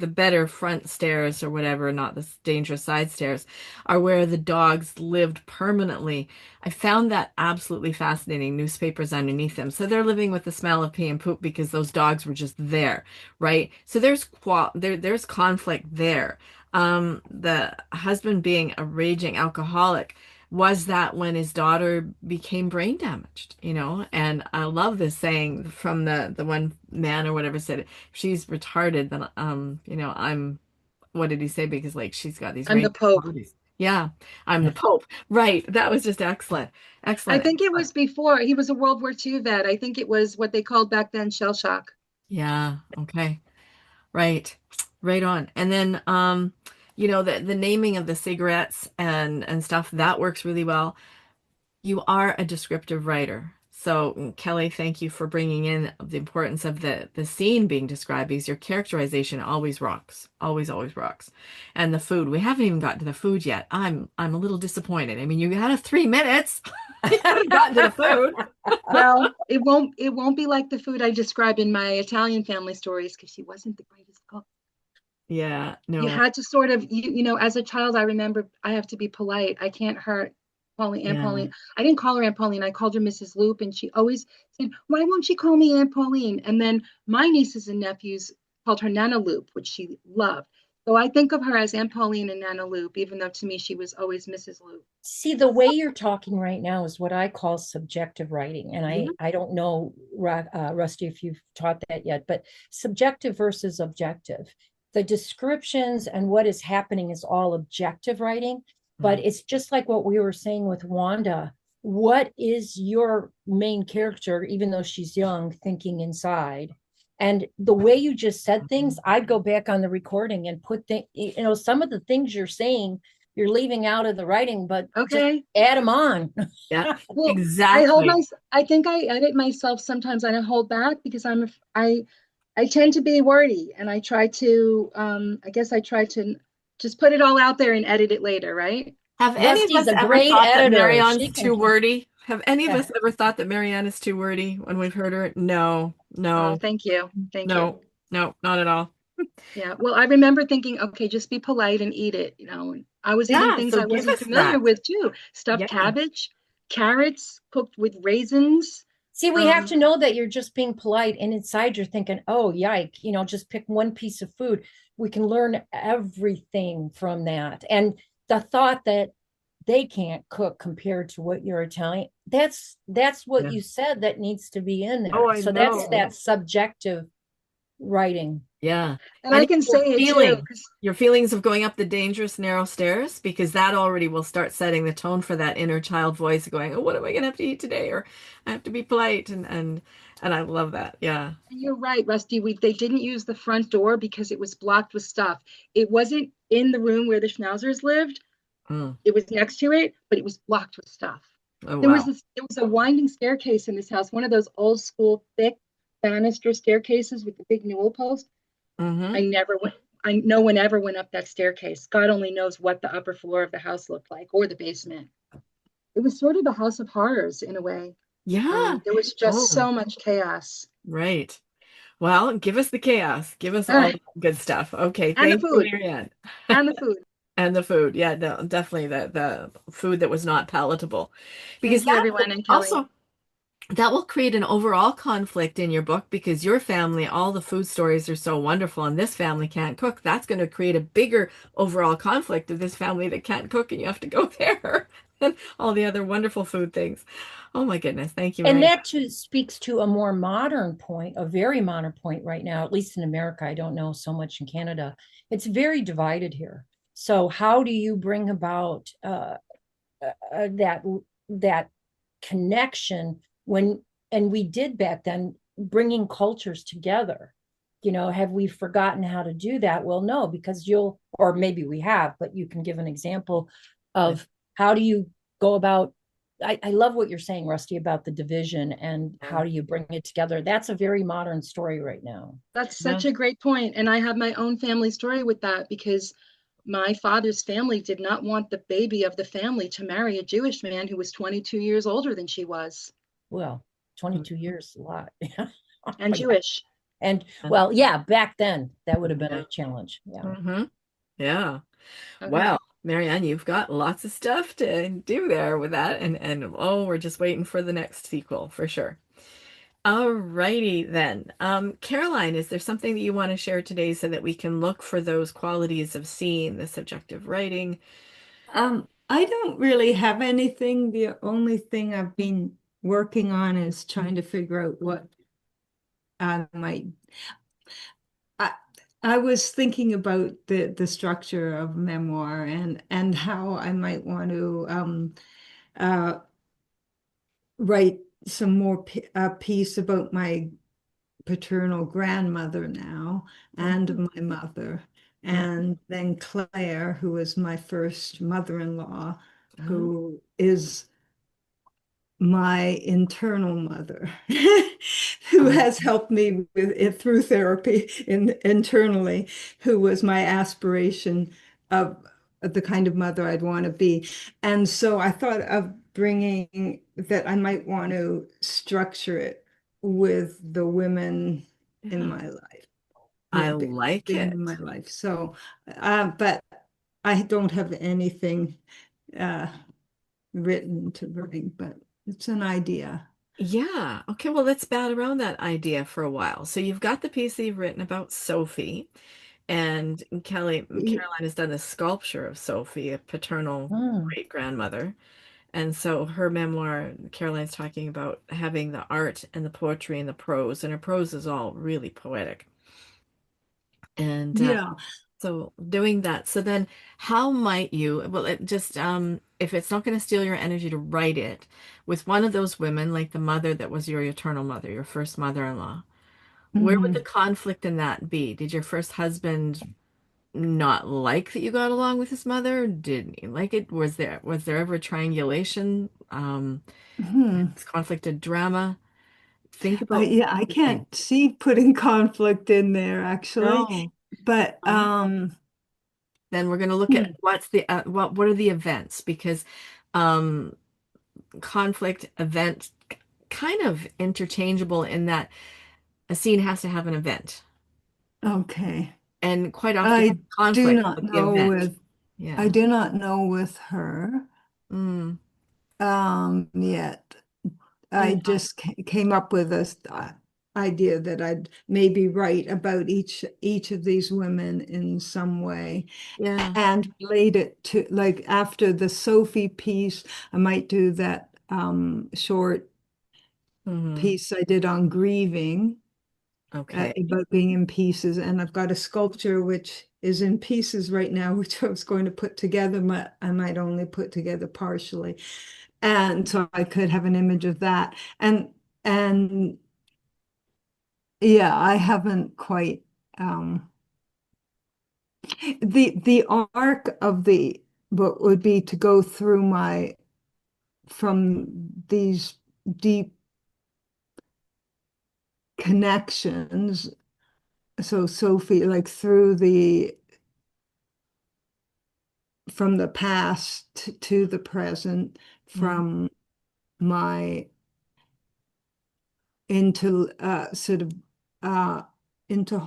Speaker 1: better front stairs or whatever, not the dangerous side stairs, are where the dogs lived permanently. I found that absolutely fascinating. Newspapers underneath them. So they're living with the smell of pee and poop because those dogs were just there, right? So there's conflict there. The husband being a raging alcoholic. was that when his daughter became brain damaged, you know? And I love this saying from the one man or whatever said, if she's retarded, then you know, I'm what did he say? Because like she's got these
Speaker 4: I'm the
Speaker 1: range
Speaker 4: Pope.
Speaker 1: qualities. Yeah, I'm the Pope. Right. That was just excellent.
Speaker 4: I
Speaker 1: Excellent.
Speaker 4: think it
Speaker 1: Excellent.
Speaker 4: was before he was a World War II vet. I think it was what they called back then shell shock.
Speaker 1: Yeah. Okay. Right. Right on. And then you know, the naming of the cigarettes and stuff, that works really well. You are a descriptive writer. So, Kelly, thank you for bringing in the importance of the scene being described because your characterization always rocks. Always, always rocks. And the food. We haven't even gotten to the food yet. I'm a little disappointed. I mean, you had a 3 minutes. You haven't gotten to the food.
Speaker 4: Well, it won't be like the food I describe in my Italian family stories because she wasn't the greatest cook.
Speaker 1: Yeah,
Speaker 4: You
Speaker 1: no.
Speaker 4: had to sort of you know, as a child, I remember I have to be polite. I can't hurt Pauline, Aunt
Speaker 1: Yeah.
Speaker 4: Pauline. I didn't call her Aunt Pauline. I called her Mrs. Loop, and she always said, "Why won't she call me Aunt Pauline?" And then my nieces and nephews called her Nana Loop, which she loved. So I think of her as Aunt Pauline and Nana Loop, even though to me she was always Mrs. Loop.
Speaker 2: See, the way you're talking right now is what I call subjective writing. And
Speaker 1: Yeah.
Speaker 2: I don't know, Rusty, if you've taught that yet, but subjective versus objective. The descriptions and what is happening is all objective writing, but
Speaker 1: Mm.
Speaker 2: it's just like what we were saying with Wanda. What is your main character, even though she's young, thinking inside? And the way you just said things, I'd go back on the recording and put some of the things you're saying you're leaving out of the writing, but just
Speaker 4: Okay.
Speaker 2: add them on.
Speaker 1: Yeah,
Speaker 4: Well,
Speaker 1: exactly.
Speaker 4: I think I edit myself sometimes. I don't hold back because I tend to be wordy, and I try to I guess I try to just put it all out there and edit it later, right?
Speaker 1: Have any of
Speaker 2: Rusty's
Speaker 1: us
Speaker 2: a
Speaker 1: ever
Speaker 2: great
Speaker 1: thought that
Speaker 2: editor. She
Speaker 1: Marianne's
Speaker 2: can,
Speaker 1: too wordy? Have any of us ever thought that Marianne is too wordy when we've heard her? No,
Speaker 4: Oh,
Speaker 1: no,
Speaker 4: thank you. Thank you.
Speaker 1: no, no, not at all.
Speaker 4: Yeah. Well, I remember thinking, okay, just be polite and eat it, you know. And I was eating
Speaker 1: Yeah,
Speaker 4: things
Speaker 1: so
Speaker 4: I
Speaker 1: give
Speaker 4: wasn't
Speaker 1: us
Speaker 4: familiar
Speaker 1: that.
Speaker 4: with too. Stuffed
Speaker 1: Yeah.
Speaker 4: cabbage, carrots cooked with raisins.
Speaker 2: see, we have
Speaker 4: Um,
Speaker 2: to know that you're just being polite, and inside you're thinking, oh, yike, just pick one piece of food. We can learn everything from that. And the thought that they can't cook compared to what you're Italian, that's what
Speaker 1: Yeah.
Speaker 2: you said that needs to be in
Speaker 1: Oh,
Speaker 2: there.
Speaker 1: I
Speaker 2: So that's
Speaker 1: know.
Speaker 2: that subjective writing.
Speaker 1: Yeah.
Speaker 4: and
Speaker 1: And
Speaker 4: I
Speaker 1: even
Speaker 4: can say it too, because
Speaker 1: your feelings of going up the dangerous narrow stairs, because that already will start setting the tone for that inner child voice going, oh, what am I gonna have to eat today? Or I have to be polite and I love that. Yeah.
Speaker 4: you're right, Rusty. They didn't use the front door because it was blocked with stuff. It wasn't in the room where the schnauzers lived.
Speaker 1: Mm.
Speaker 4: It was next to it, but it was blocked with stuff.
Speaker 1: Oh wow.
Speaker 4: There was a winding staircase in this house, one of those old school thick banister staircases with the big newel post.
Speaker 1: Mm-hmm.
Speaker 4: I never went. No one ever went up that staircase. God only knows what the upper floor of the house looked like or the basement. It was sort of a house of horrors in a way.
Speaker 1: Yeah.
Speaker 4: There was just
Speaker 1: Oh,
Speaker 4: so much chaos.
Speaker 1: right. Well, give us the chaos. Give us all
Speaker 4: Ah,
Speaker 1: the good stuff. Okay,
Speaker 4: and the
Speaker 1: thank you,
Speaker 4: food.
Speaker 1: Marianne.
Speaker 4: And the food.
Speaker 1: And the food. Yeah, no, definitely the food that was not palatable. Because
Speaker 4: Thank you,
Speaker 1: that
Speaker 4: everyone,
Speaker 1: will
Speaker 4: and Kelly.
Speaker 1: also that will create an overall conflict in your book because your family, all the food stories are so wonderful, and this family can't cook. That's going to create a bigger overall conflict of this family that can't cook, and you have to go there and all the other wonderful food things. Oh my goodness. Thank you,
Speaker 2: And
Speaker 1: Mary.
Speaker 2: that too speaks to a more modern point, a very modern point right now, at least in America. I don't know so much in Canada. It's very divided here. So how do you bring about that connection when, and we did back then, bringing cultures together? Have we forgotten how to do that? Well, no, because or maybe we have, but you can give an example of how do you go about. I love what you're saying, Rusty, about the division and how do you bring it together. That's a very modern story right now.
Speaker 4: That's
Speaker 1: Yeah.
Speaker 4: such a great point. And I have my own family story with that because my father's family did not want the baby of the family to marry a Jewish man who was 22 years older than she was
Speaker 2: Well, 22 years, a lot.
Speaker 4: and
Speaker 2: Yeah.
Speaker 4: Jewish.
Speaker 2: And well, yeah, back then that would have been
Speaker 1: Yeah.
Speaker 2: a challenge. Yeah.
Speaker 1: Mm-hmm. Yeah.
Speaker 4: Okay.
Speaker 1: Well, Marianne, you've got lots of stuff to do there with that, and oh, we're just waiting for the next sequel for sure. All righty then. Caroline, is there something that you want to share today so that we can look for those qualities of seeing the subjective writing?
Speaker 6: I don't really have anything. The only thing I've been working on is trying to figure out what I might. I, I was thinking about the structure of memoir and how I might want to uh, write some more a piece about my paternal grandmother now and
Speaker 1: Mhm.
Speaker 6: my mother,
Speaker 1: Mhm.
Speaker 6: and then Claire, who was my first mother-in-law,
Speaker 1: Oh,
Speaker 6: who is my internal mother who
Speaker 1: oh,
Speaker 6: has helped me with it through therapy internally, who was my aspiration of the kind of mother I'd want to be. And so I thought of bringing that I might want to structure it with the women in
Speaker 1: yeah.
Speaker 6: my life,
Speaker 1: I
Speaker 6: who've
Speaker 1: like
Speaker 6: been in
Speaker 1: it.
Speaker 6: my life. So, but I don't have anything uh, written to bring, but it's an idea.
Speaker 1: Yeah. Okay. Well, let's bat around that idea for a while. So you've got the piece that you've written about Sophie, and Caroline has done a sculpture of Sophie, a paternal
Speaker 2: Hmm.
Speaker 1: great grandmother. And so her memoir, Caroline's talking about having the art and the poetry and the prose, and her prose is all really poetic. And
Speaker 6: Yeah.
Speaker 1: so doing that. So then how might you, well, it just if it's not going to steal your energy to write it with one of those women, like the mother that was your eternal mother, your first mother-in-law, where would the
Speaker 6: Hmm.
Speaker 1: conflict in that be? Did your first husband not like that you got along with his mother? Did he like it? Was there ever triangulation?
Speaker 6: Hmm.
Speaker 1: Conflicted drama? Think about
Speaker 6: Yeah, I
Speaker 1: everything.
Speaker 6: can't see putting conflict in there actually,
Speaker 1: No.
Speaker 6: but
Speaker 1: No. Then we're going to look at
Speaker 6: hmm,
Speaker 1: what are the events because um conflict event kind of interchangeable in that a scene has to have an event
Speaker 6: okay.
Speaker 1: and quite often
Speaker 6: I do
Speaker 1: conflict
Speaker 6: not
Speaker 1: with the
Speaker 6: know
Speaker 1: event.
Speaker 6: with I
Speaker 1: Yeah.
Speaker 6: do not know with her yet. I
Speaker 1: Yeah.
Speaker 6: just came up with this idea that I'd maybe write about each of these women in some way
Speaker 1: Yeah.
Speaker 6: and relate it to like after the Sophie piece, I might do that short
Speaker 1: Hmm.
Speaker 6: piece I did on grieving
Speaker 1: Okay.
Speaker 6: about being in pieces, and I've got a sculpture which is in pieces right now, which I was going to put together, but I might only put together partially, and so I could have an image of that, and yeah, I haven't quite the arc of the book would be to go through my from these deep connections. So Sophie, like through the from the past to the present,
Speaker 1: Mhm.
Speaker 6: from my into sort of uh into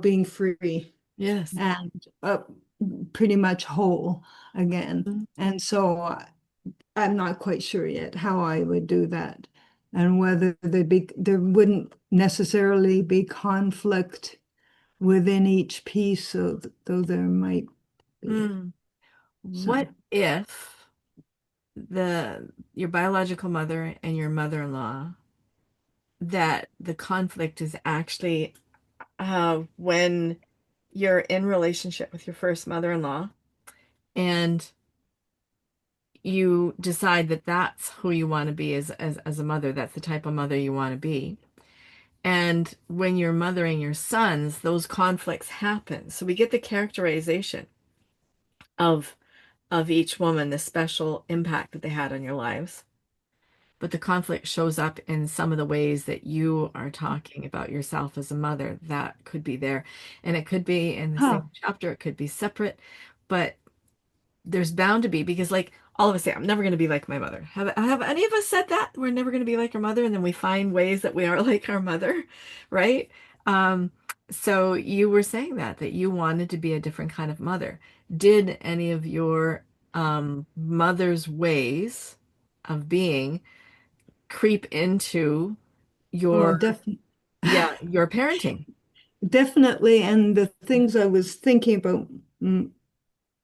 Speaker 6: being free
Speaker 1: Yes.
Speaker 6: and pretty much whole again.
Speaker 1: Mhm.
Speaker 6: And so I'm not quite sure yet how I would do that and whether there wouldn't necessarily be conflict within each piece, so though there might be.
Speaker 1: Hmm.
Speaker 6: So,
Speaker 1: What if your biological mother and your mother-in-law, that the conflict is actually when you're in relationship with your first mother-in-law and you decide that that's who you want to be as a mother, that's the type of mother you want to be. And when you're mothering your sons, those conflicts happen. So we get the characterization of each woman, the special impact that they had on your lives. But the conflict shows up in some of the ways that you are talking about yourself as a mother. That could be there. And it could be in the
Speaker 6: huh.
Speaker 1: same chapter, it could be separate, but there's bound to be because like all of us say, I'm never going to be like my mother. Have any of us said that? We're never going to be like our mother, and then we find ways that we are like our mother, right? Um, so you were saying that you wanted to be a different kind of mother. Did any of your mother's ways of being creep into
Speaker 6: Oh,
Speaker 1: your
Speaker 6: definitely.
Speaker 1: yeah, your parenting?
Speaker 6: Definitely. And the things I was thinking about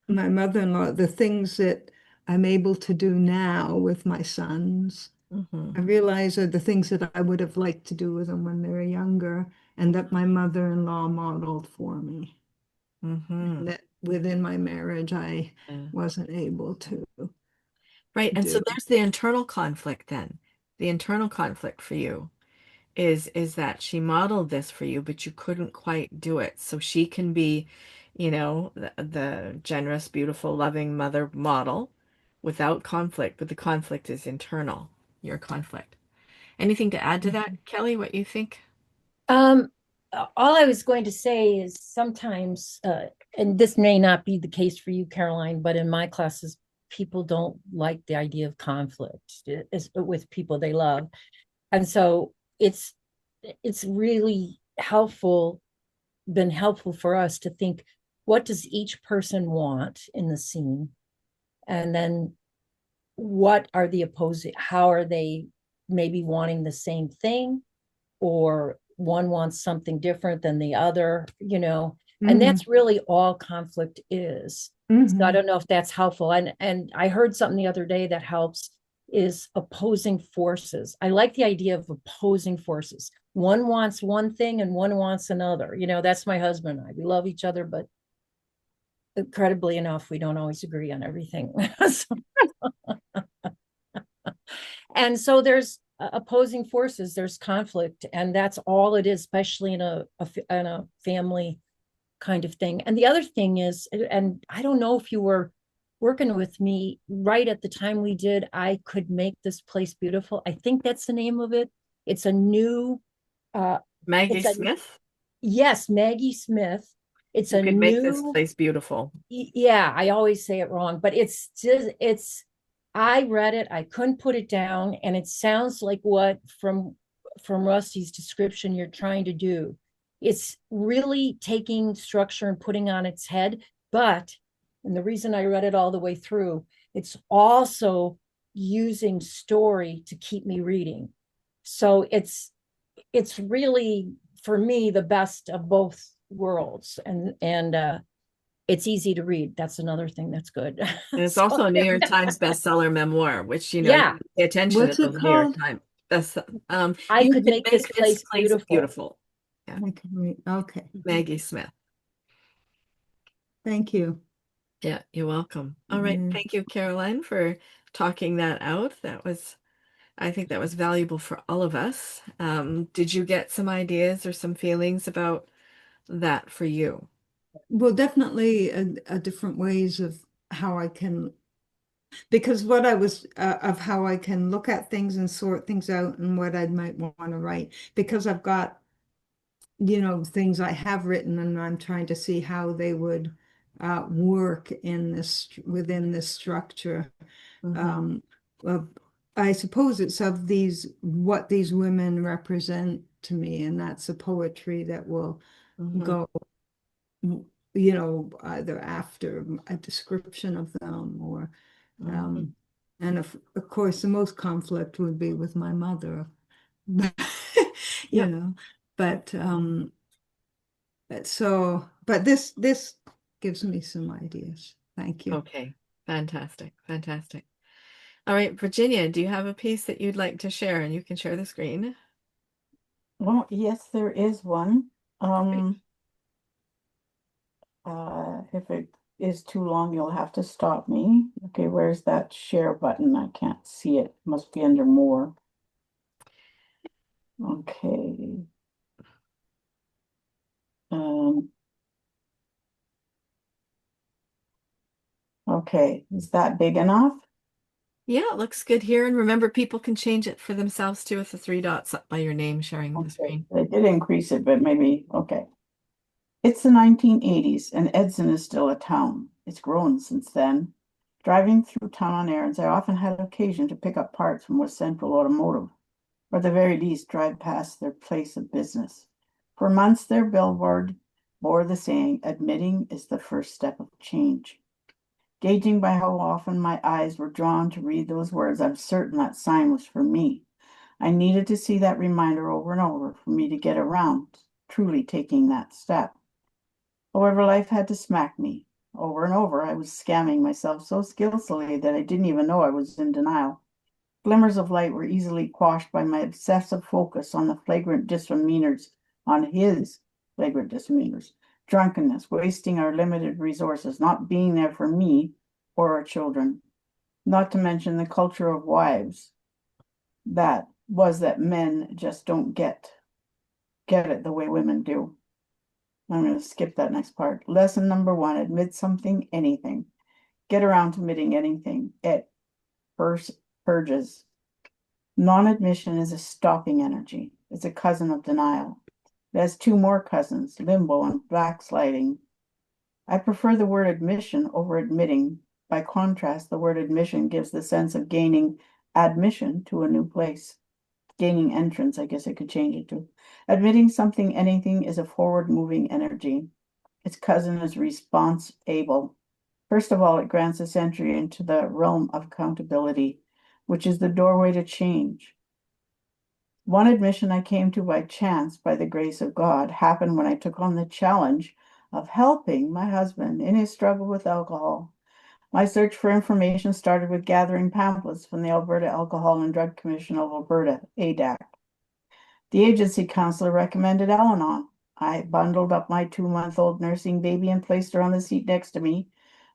Speaker 6: my mother-in-law, the things that I'm able to do now with my sons,
Speaker 1: Hmm.
Speaker 6: I realize are the things that I would have liked to do with them when they were younger, and that my mother-in-law modeled for me.
Speaker 1: Hmm.
Speaker 6: And that within my marriage, I
Speaker 1: Yeah.
Speaker 6: wasn't able to
Speaker 1: Right. And so
Speaker 6: do.
Speaker 1: there's the internal conflict then. The internal conflict for you is that she modeled this for you, but you couldn't quite do it. So she can be, the generous, beautiful, loving mother model without conflict, but the conflict is internal, your conflict. Anything to add to that, Kelly, what you think?
Speaker 2: Um, all I was going to say is sometimes, and this may not be the case for you, Caroline, but in my classes, people don't like the idea of conflict with people they love. And so it's really been helpful for us to think, what does each person want in the scene? And then what are the opposing, how are they maybe wanting the same thing, or one wants something different than the other, and
Speaker 6: Hmm.
Speaker 2: that's really all conflict is. So I
Speaker 6: Hmm.
Speaker 2: don't know if that's helpful. And I heard something the other day that helps is opposing forces. I like the idea of opposing forces. One wants one thing and one wants another. That's my husband and I. We love each other, but incredibly enough, we don't always agree on everything. And so there's opposing forces, there's conflict, and that's all it is, especially in a family kind of thing. And the other thing is, and I don't know if you were working with me right at the time we did I Could Make This Place Beautiful. I think that's the name of it. It's a new uh
Speaker 1: Maggie
Speaker 2: it's a
Speaker 1: Smith?
Speaker 2: yes, Maggie Smith. It's
Speaker 1: You
Speaker 2: a
Speaker 1: could make this
Speaker 2: new,
Speaker 1: place beautiful.
Speaker 2: yeah, I always say it wrong, but it's just, I read it, I couldn't put it down, and it sounds like what from Rusty's description you're trying to do. It's really taking structure and putting on its head, but, and the reason I read it all the way through, it's also using story to keep me reading. So it's really, for me, the best of both worlds, and it's easy to read. That's another thing that's good.
Speaker 1: And it's
Speaker 2: So
Speaker 1: also a New York Times bestseller memoir, which,
Speaker 2: yeah,
Speaker 1: you pay attention to
Speaker 6: What's it
Speaker 1: those New York
Speaker 6: called?
Speaker 1: Times
Speaker 2: I
Speaker 1: you
Speaker 2: could
Speaker 1: could
Speaker 2: make this
Speaker 1: make this
Speaker 2: place
Speaker 1: place
Speaker 2: beautiful.
Speaker 1: beautiful. Yeah.
Speaker 6: I can read. Okay.
Speaker 1: Maggie Smith.
Speaker 6: Thank you.
Speaker 1: Yeah, you're welcome. All right.
Speaker 6: Yeah.
Speaker 1: Thank you, Caroline, for talking that out. I think that was valuable for all of us. Did you get some ideas or some feelings about that for you?
Speaker 6: Well, definitely a different ways of how I can, because what I was of how I can look at things and sort things out and what I might want to write, because I've got, things I have written and I'm trying to see how they would work within this structure.
Speaker 1: Mm-hmm.
Speaker 6: Um, well, I suppose it's of what these women represent to me, and that's the poetry that will
Speaker 1: Mm-hmm.
Speaker 6: go, either after a description of them or,
Speaker 1: Mm-hmm.
Speaker 6: um, and of course, the most conflict would be with my mother, you
Speaker 1: Yep.
Speaker 6: know, but, but this gives me some ideas. Thank you.
Speaker 1: Okay. Fantastic. Fantastic. All right, Virginia, do you have a piece that you'd like to share? And you can share the screen.
Speaker 7: Well, yes, there is one.
Speaker 1: Great.
Speaker 7: If it is too long, you'll have to stop me. Okay, where's that share button? I can't see it. Must be under more. Okay. Um, okay, is that big enough?
Speaker 1: Yeah, it looks good here. And remember, people can change it for themselves too with the three dots up by your name sharing the
Speaker 7: Okay,
Speaker 1: screen.
Speaker 7: they did increase it, but maybe, okay. It's the 1980s, and Edson is still a town. It's grown since then. Driving through town on errands, I often had occasion to pick up parts from West Central Automotive, or at the very least drive past their place of business. For months, their billboard bore the saying, admitting is the first step of change. Gauging by how often my eyes were drawn to read those words, I'm certain that sign was for me. I needed to see that reminder over and over for me to get around truly taking that step. However, life had to smack me. Over and over, I was scamming myself so skillfully that I didn't even know I was in denial. Glimmers of light were easily quashed by my obsessive focus on the flagrant misdemeanors, on his flagrant misdemeanors, drunkenness, wasting our limited resources, not being there for me or our children, not to mention the culture of wives that men just don't get it the way women do. I'm going to skip that next part. Lesson number 1, admit something, anything. Get around to admitting anything. It purges. Non-admission is a stopping energy. It's a cousin of denial. It has 2 more cousins, limbo and backsliding. I prefer the word admission over admitting. By contrast, the word admission gives the sense of gaining admission to a new place. Gaining entrance, I guess I could change it to. Admitting something, anything, is a forward-moving energy. Its cousin is response-able. First of all, it grants us entry into the realm of accountability, which is the doorway to change. One admission I came to by chance, by the grace of God, happened when I took on the challenge of helping my husband in his struggle with alcohol. My search for information started with gathering pamphlets from the Alberta Alcohol and Drug Commission of Alberta, ADAC. The agency counselor recommended Al-Anon. I bundled up my 2-month-old nursing baby and placed her on the seat next to me.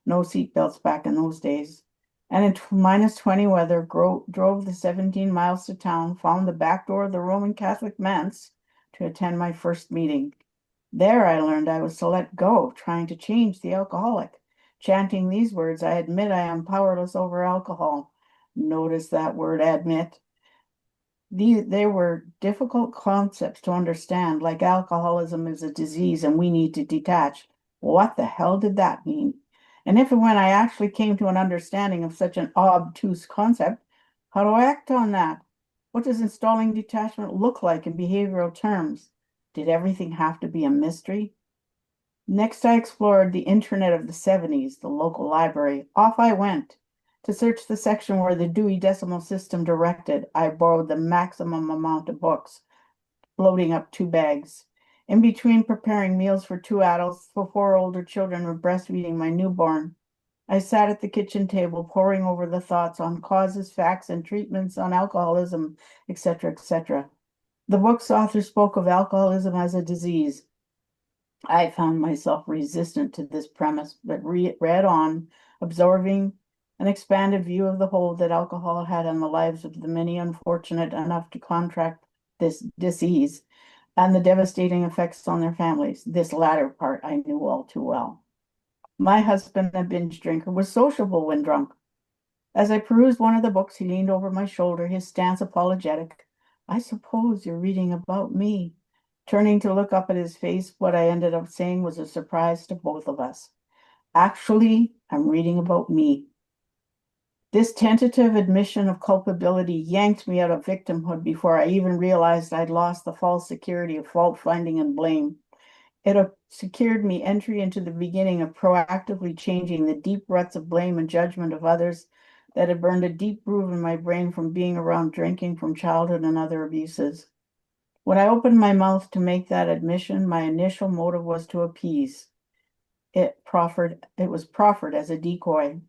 Speaker 7: No seat belts back in those days. And in -20 weather, drove the 17 miles to town, found the back door of the Roman Catholic manse to attend my first meeting. There I learned I was to let go, trying to change the alcoholic. Chanting these words, I admit I am powerless over alcohol. Notice that word, admit. They were difficult concepts to understand, like alcoholism is a disease and we need to detach. What the hell did that mean? And if and when I actually came to an understanding of such an obtuse concept, how do I act on that? What does installing detachment look like in behavioral terms? Did everything have to be a mystery? Next, I explored the internet of the 70s, the local library. Off I went. To search the section where the Dewey Decimal System directed, I borrowed the maximum amount of books, loading up 2 bags. In between preparing meals for 2 adults, for 4 older children, and breastfeeding my newborn, I sat at the kitchen table, poring over the thoughts on causes, facts, and treatments on alcoholism, etc., etc. The book's author spoke of alcoholism as a disease. I found myself resistant to this premise, but read on, absorbing an expanded view of the hold that alcohol had on the lives of the many unfortunate enough to contract this disease and the devastating effects on their families. This latter part I knew all too well. My husband, a binge drinker, was sociable when drunk. As I perused one of the books, he leaned over my shoulder, his stance apologetic. I suppose you're reading about me. Turning to look up at his face, what I ended up saying was a surprise to both of us. Actually, I'm reading about me. This tentative admission of culpability yanked me out of victimhood before I even realized I'd lost the false security of fault finding and blame. It secured me entry into the beginning of proactively changing the deep ruts of blame and judgment of others that had burned a deep groove in my brain from being around drinking from childhood and other abuses. When I opened my mouth to make that admission, my initial motive was to appease. It was proffered as a decoy.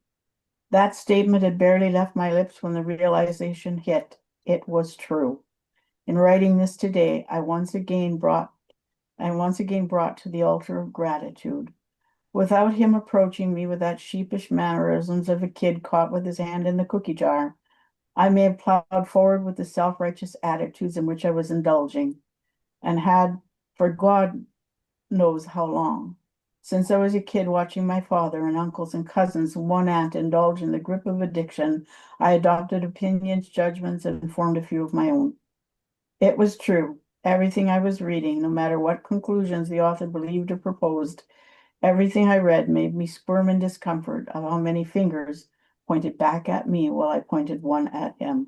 Speaker 7: That statement had barely left my lips when the realization hit. It was true. In writing this today, I once again brought to the altar of gratitude. Without him approaching me with that sheepish mannerisms of a kid caught with his hand in the cookie jar, I may have plowed forward with the self-righteous attitudes in which I was indulging, and had, for God knows how long. Since I was a kid watching my father and uncles and cousins and one aunt indulge in the grip of addiction, I adopted opinions, judgments, and formed a few of my own. It was true. Everything I was reading, no matter what conclusions the author believed or proposed, everything I read made me squirm in discomfort of how many fingers pointed back at me while I pointed one at him.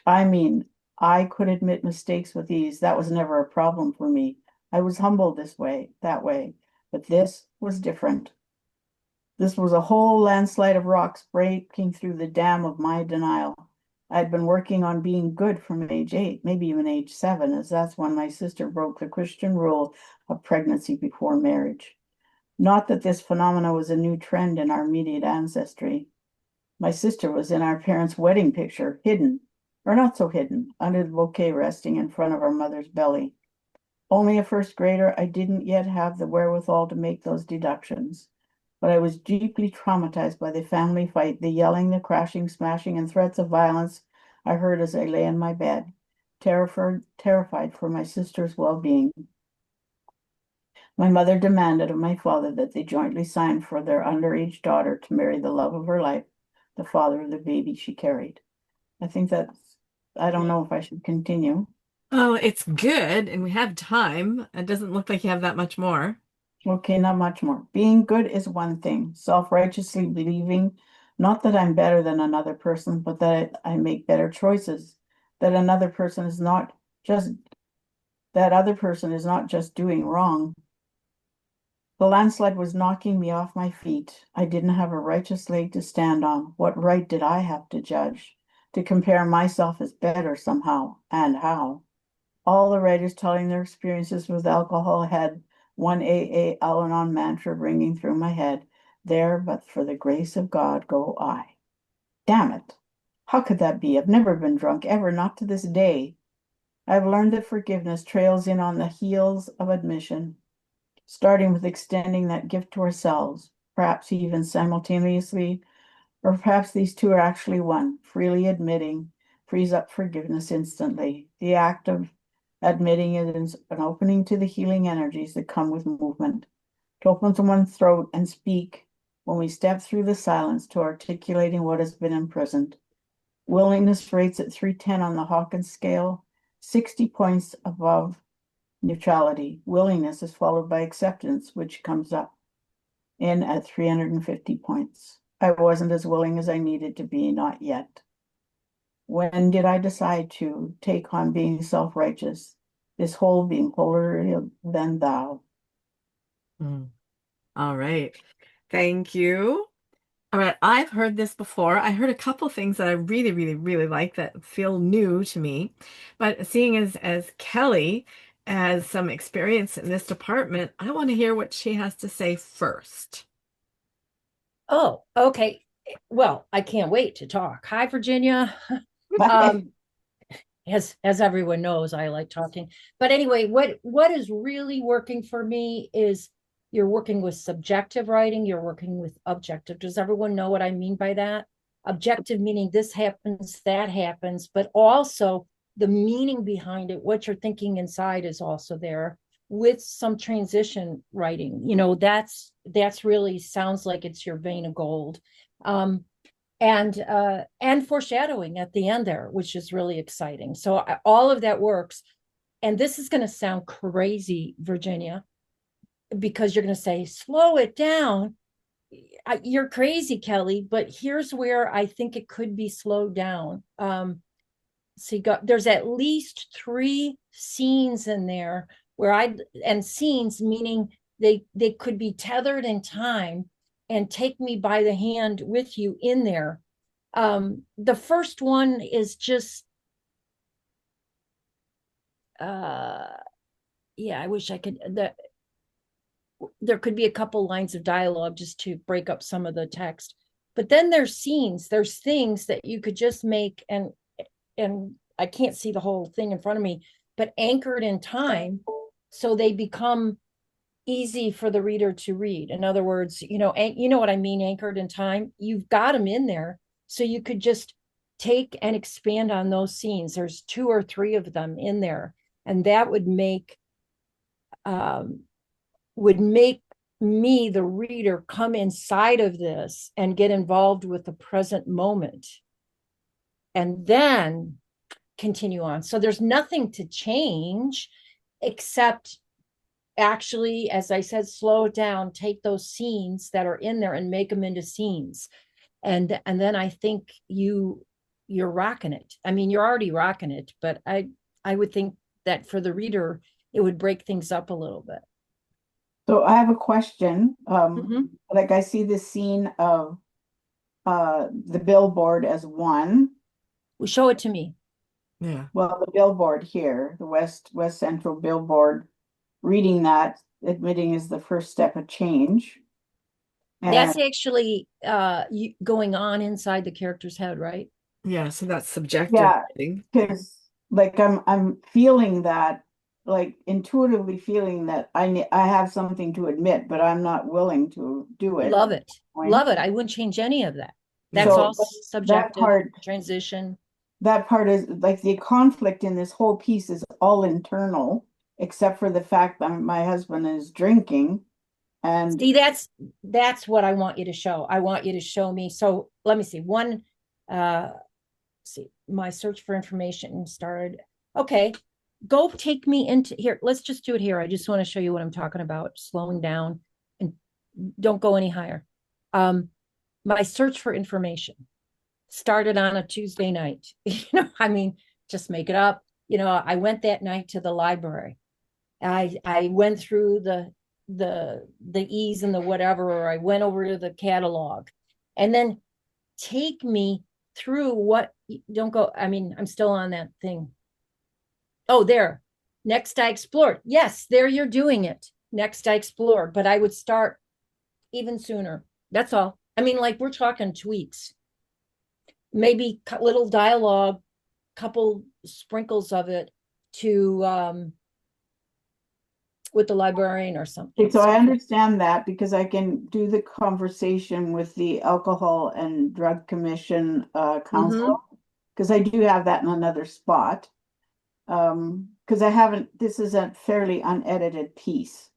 Speaker 7: I mean, I could admit mistakes with ease. That was never a problem for me. I was humbled that way. But this was different. This was a whole landslide of rocks breaking through the dam of my denial. I'd been working on being good from age 8, maybe even age 7, as that's when my sister broke the Christian rule of pregnancy before marriage. Not that this phenomena was a new trend in our immediate ancestry. My sister was in our parents' wedding picture, hidden, or not so hidden, under the bouquet resting in front of our mother's belly. Only a first grader, I didn't yet have the wherewithal to make those deductions. But I was deeply traumatized by the family fight, the yelling, the crashing, smashing, and threats of violence I heard as I lay in my bed, terrified for my sister's well-being. My mother demanded of my father that they jointly sign for their underage daughter to marry the love of her life, the father of the baby she carried. I think I don't know if I should continue.
Speaker 1: Oh, it's good, and we have time. It doesn't look like you have that much more.
Speaker 7: Okay, not much more. Being good is one thing, self-righteously believing not that I'm better than another person, but that I make better choices, that another person is not just that other person is not just doing wrong. The landslide was knocking me off my feet. I didn't have a righteous leg to stand on. What right did I have to judge, to compare myself as better somehow, and how? All the writers telling their experiences with alcohol had one AA Al-Anon mantra ringing through my head. There, but for the grace of God, go I. Damn it. How could that be? I've never been drunk, ever, not to this day. I've learned that forgiveness trails in on the heels of admission, starting with extending that gift to ourselves, perhaps even simultaneously, or perhaps these two are actually one. Freely admitting frees up forgiveness instantly. The act of admitting it is an opening to the healing energies that come with movement. To open someone's throat and speak when we step through the silence to articulating what has been imprisoned. Willingness rates at 310 on the Hawkins scale, 60 points above neutrality. Willingness is followed by acceptance, which comes up in at 350 points. I wasn't as willing as I needed to be, not yet. When did I decide to take on being self-righteous? This whole being holier than thou.
Speaker 1: Mm. All right. Thank you. All right. I've heard this before. I heard a couple things that I really, really, really like that feel new to me. But seeing as Kelly has some experience in this department, I want to hear what she has to say first.
Speaker 2: Oh, okay. Well, I can't wait to talk. Hi, Virginia. Um, as everyone knows, I like talking. But anyway, what is really working for me is you're working with subjective writing, you're working with objective. Does everyone know what I mean by that? Objective meaning this happens, that happens, but also the meaning behind it, what you're thinking inside is also there with some transition writing. You know, that's really sounds like it's your vein of gold. And foreshadowing at the end there, which is really exciting. So all of that works. And this is going to sound crazy, Virginia, because you're going to say, slow it down. You're crazy, Kelly, but here's where I think it could be slowed down. So there's at least 3 scenes in there and scenes meaning they could be tethered in time and take me by the hand with you in there. The first one is just yeah, I wish I could there could be a couple lines of dialogue just to break up some of the text. But then there's scenes, there's things that you could just make, and I can't see the whole thing in front of me, but anchored in time, so they become easy for the reader to read. In other words, you know what I mean, anchored in time. You've got them in there, so you could just take and expand on those scenes. There's 2 or 3 of them in there, and that would make me, the reader, come inside of this and get involved with the present moment, and then continue on. So there's nothing to change except actually, as I said, slow it down, take those scenes that are in there and make them into scenes. And then I think you're rocking it. I mean, you're already rocking it, but I would think that for the reader, it would break things up a little bit.
Speaker 7: So I have a question.
Speaker 2: Mhm.
Speaker 7: Like I see the scene of the billboard as one.
Speaker 2: Well, show it to me.
Speaker 1: Yeah.
Speaker 7: Well, the billboard here, the West Central billboard, reading that admitting is the first step of change.
Speaker 2: That's
Speaker 7: And
Speaker 2: actually going on inside the character's head, right?
Speaker 1: Yeah, so that's subjective
Speaker 7: yeah,
Speaker 1: thing.
Speaker 7: because like I'm feeling that, like intuitively feeling that I have something to admit, but I'm not willing to do it
Speaker 2: Love
Speaker 7: at
Speaker 2: it.
Speaker 7: this point.
Speaker 2: Love it. I wouldn't change any of that. That's
Speaker 1: Yeah.
Speaker 2: all
Speaker 7: So that
Speaker 2: subjective
Speaker 7: part
Speaker 2: transition.
Speaker 7: that part is like the conflict in this whole piece is all internal, except for the fact that my husband is drinking. And
Speaker 2: See, that's what I want you to show. I want you to show me. So let me see. Uh see, my search for information started. Okay, go take me into here. Let's just do it here. I just want to show you what I'm talking about, slowing down and don't go any higher. My search for information started on a Tuesday night. I mean, just make it up. I went that night to the library. I went through the E's and the whatever, or I went over to the catalog, and then take me through what. Don't go. I mean, I'm still on that thing. Oh, there. Next, I explored. Yes, there you're doing it. Next, I explored, but I would start even sooner. That's all. I mean, like we're talking tweaks, maybe little dialogue, couple sprinkles of it to with the librarian or something.
Speaker 7: so I understand that because I can do the conversation with the Alcohol and Drug Commission council, because I do have that in another spot. Because I haven't, this is a fairly unedited piece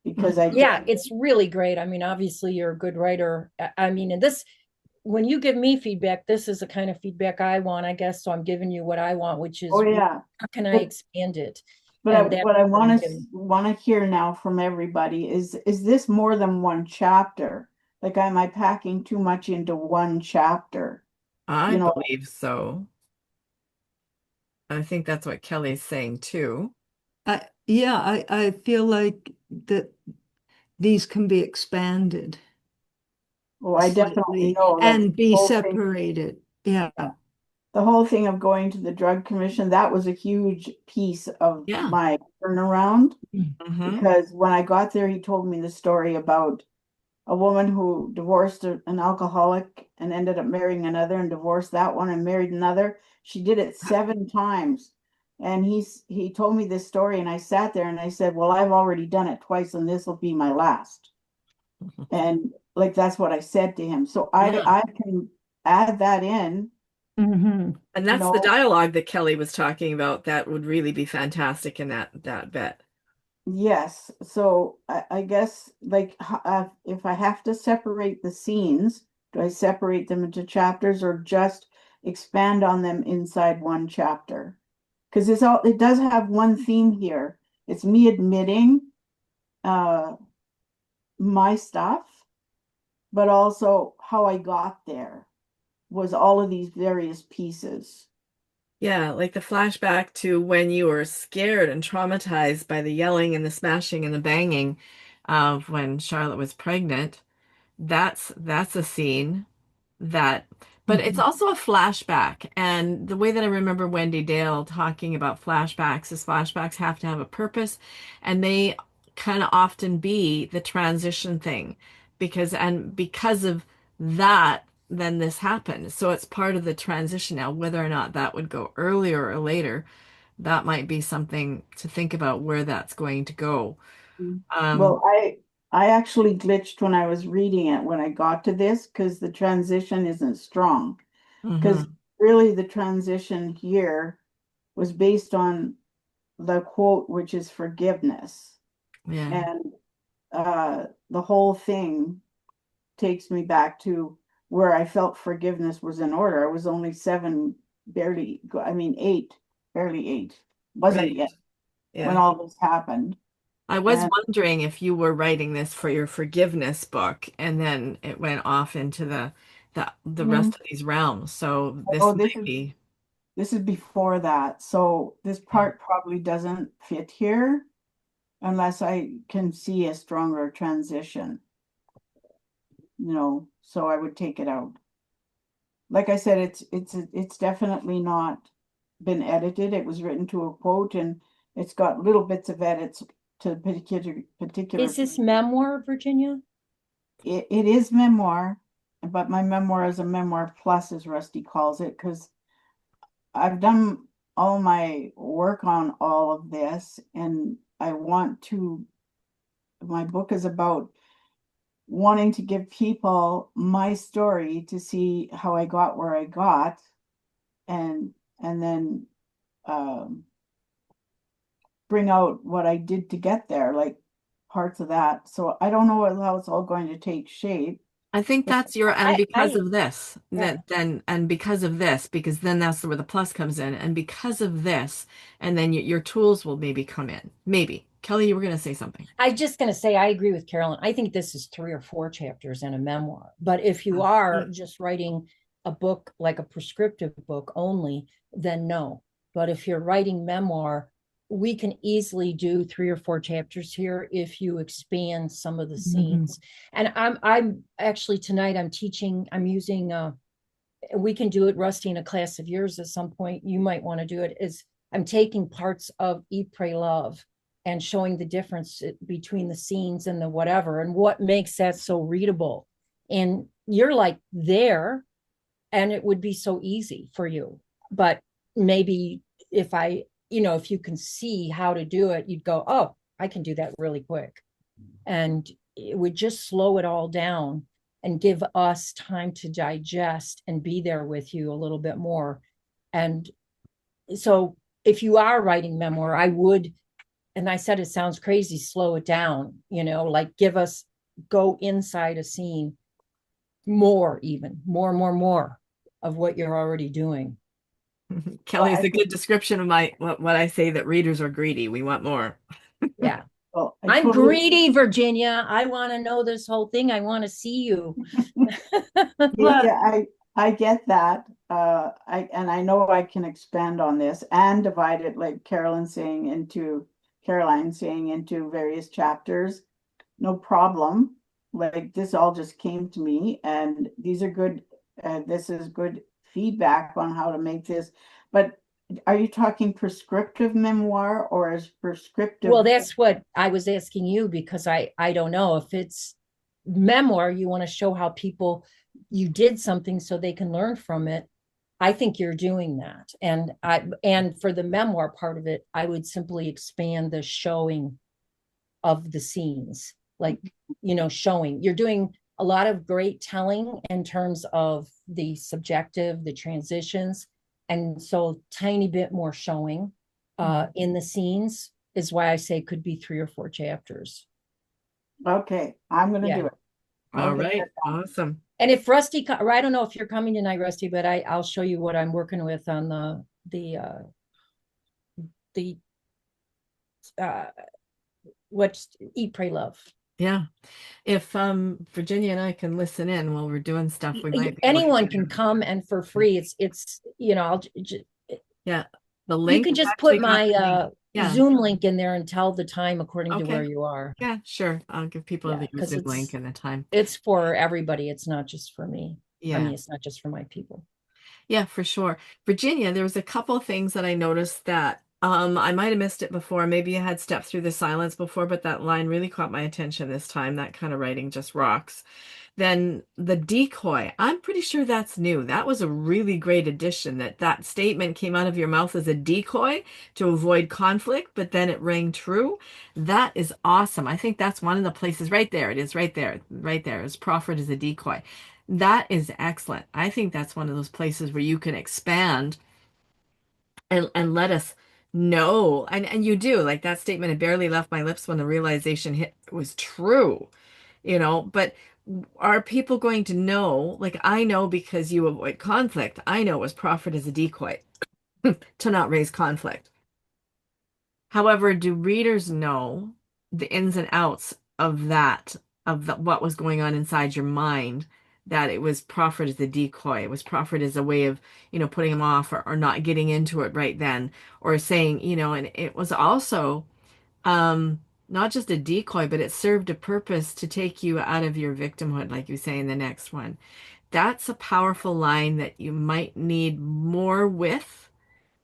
Speaker 7: because
Speaker 2: Yeah, it's really great. I mean, obviously you're a good writer. I mean, and this, when you give me feedback, this is the kind of feedback I want, I guess. So I'm giving you what I want, which is,
Speaker 7: oh yeah,
Speaker 2: how can I expand it?
Speaker 7: but what I want to
Speaker 2: giving.
Speaker 7: hear now from everybody is this more than one chapter? Like, am I packing too much into one chapter?
Speaker 1: I
Speaker 7: You know,
Speaker 1: believe so. I think that's what Kelly's saying too.
Speaker 6: Yeah, I feel like that these can be expanded
Speaker 7: well, I definitely
Speaker 6: slightly
Speaker 7: know that
Speaker 6: and be
Speaker 7: the whole thing,
Speaker 6: separated. Yeah.
Speaker 7: the whole thing of going to the drug commission, that was a huge piece of
Speaker 1: Yeah.
Speaker 7: my turnaround.
Speaker 1: Mm-hmm.
Speaker 7: Because when I got there, he told me the story about a woman who divorced an alcoholic and ended up marrying another and divorced that one and married another. She did it 7 times. And he told me this story, and I sat there and I said, well, I've already done it twice, and this will be my last. And like that's what I said to him. So
Speaker 1: Yeah.
Speaker 7: I can add that in,
Speaker 6: Mm-hmm.
Speaker 1: And
Speaker 7: you
Speaker 1: that's the
Speaker 7: know.
Speaker 1: dialogue that Kelly was talking about. That would really be fantastic in that bit.
Speaker 7: Yes, so I guess like if I have to separate the scenes, do I separate them into chapters or just expand on them inside one chapter? Because it does have one theme here. It's me admitting uh my stuff, but also how I got there was all of these various pieces.
Speaker 1: Yeah, like the flashback to when you were scared and traumatized by the yelling and the smashing and the banging of when Charlotte was pregnant. That's a scene that, but it's also a flashback. And the way that I remember Wendy Dale talking about flashbacks is flashbacks have to have a purpose, and they kind of often be the transition thing because of that, then this happened. So it's part of the transition now, whether or not that would go earlier or later, that might be something to think about where that's going to go. Um,
Speaker 7: Well, I actually glitched when I was reading it when I got to this because the transition isn't strong. Because
Speaker 1: mhm,
Speaker 7: really the transition here was based on the quote, which is forgiveness.
Speaker 1: yeah.
Speaker 7: And the whole thing takes me back to where I felt forgiveness was in order. I was only seven, barely, I mean, eight, barely eight, wasn't
Speaker 1: Right.
Speaker 7: yet when
Speaker 1: Yeah.
Speaker 7: all this happened.
Speaker 1: I was
Speaker 7: And
Speaker 1: wondering if you were writing this for your forgiveness book and then it went off into the
Speaker 7: mm,
Speaker 1: rest of these realms. So this
Speaker 7: oh,
Speaker 1: might be
Speaker 7: this is before that. So this
Speaker 1: yeah.
Speaker 7: part probably doesn't fit here unless I can see a stronger transition, so I would take it out. Like I said, it's definitely not been edited. It was written to a quote and it's got little bits of edits to the particular.
Speaker 2: Is this memoir, Virginia?
Speaker 7: It is memoir, but my memoir is a memoir plus, as Rusty calls it, because I've done all my work on all of this, and my book is about wanting to give people my story to see how I got where I got, and then um, bring out what I did to get there, like parts of that. So I don't know how it's all going to take shape.
Speaker 1: I think that's your, and because
Speaker 2: I
Speaker 1: of this,
Speaker 2: yeah.
Speaker 1: and because of this, because then that's where the plus comes in, and because of this, and then your tools will maybe come in. Maybe. Kelly, you were going to say something.
Speaker 2: I'm just going to say I agree with Carolyn. I think this is 3 or 4 chapters in a memoir. But if you are just writing a book like a prescriptive book only, then no. But if you're writing memoir, we can easily do 3 or 4 chapters here if you expand some of the scenes. And I'm actually tonight I'm using we can do it, Rusty, in a class of yours at some point. You might want to do it. Is I'm taking parts of Eat, Pray, Love and showing the difference between the scenes and the whatever and what makes that so readable. And you're like there, and it would be so easy for you. But maybe if you can see how to do it, you'd go, oh, I can do that really quick. And it would just slow it all down and give us time to digest and be there with you a little bit more. And so if you are writing memoir, I would, and I said it sounds crazy, slow it down, like go inside a scene more, even more of what you're already doing.
Speaker 1: Kelly is a good description of what I say, that readers are greedy. We want more.
Speaker 2: Yeah.
Speaker 7: Well,
Speaker 2: I'm greedy, Virginia. I want to know this whole thing. I want to see you.
Speaker 7: I get that. I know I can expand on this and divide it, like Caroline saying, into various chapters. No problem. Like, this all just came to me, and these are good. This is good feedback on how to make this. But are you talking prescriptive memoir or is prescriptive?
Speaker 2: Well, that's what I was asking you, because I don't know if it's memoir. You want to show how you did something so they can learn from it. I think you're doing that. And for the memoir part of it, I would simply expand the showing of the scenes, like, showing. You're doing a lot of great telling in terms of the subjective, the transitions. And so tiny bit more showing in the scenes is why I say it could be 3 or 4 chapters.
Speaker 7: Okay, I'm going to do it.
Speaker 1: All right. Awesome.
Speaker 2: And if Rusty, or I don't know if you're coming tonight, Rusty, but I'll show you what I'm working with on what's Eat, Pray, Love.
Speaker 1: Yeah. If Virginia and I can listen in while we're doing stuff, we might be
Speaker 2: anyone can come, and for free. It's
Speaker 1: yeah. The link.
Speaker 2: You can just put my Zoom link in there and tell the time according to where you are.
Speaker 1: Yeah, sure. I'll give people the Zoom link and the time.
Speaker 2: It's for everybody. It's not just for me.
Speaker 1: Yeah.
Speaker 2: I mean, it's not just for my people.
Speaker 1: Yeah, for sure. Virginia, there was a couple of things that I noticed that I might have missed it before. Maybe I had stepped through the silence before, but that line really caught my attention this time. That kind of writing just rocks. Then the decoy, I'm pretty sure that's new. That was a really great addition, that statement came out of your mouth as a decoy to avoid conflict, but then it rang true. That is awesome. I think that's one of the places right there. It is right there, is proffered as a decoy. That is excellent. I think that's one of those places where you can expand and let us know. And you do, like that statement, it barely left my lips when the realization hit was true, but are people going to know? Like, I know because you avoid conflict. I know it was proffered as a decoy to not raise conflict. However, do readers know the ins and outs of what was going on inside your mind, that it was proffered as a decoy? It was proffered as a way of, putting them off or not getting into it right then, or saying, and it was also not just a decoy, but it served a purpose to take you out of your victimhood, like you say in the next one. That's a powerful line that you might need more with.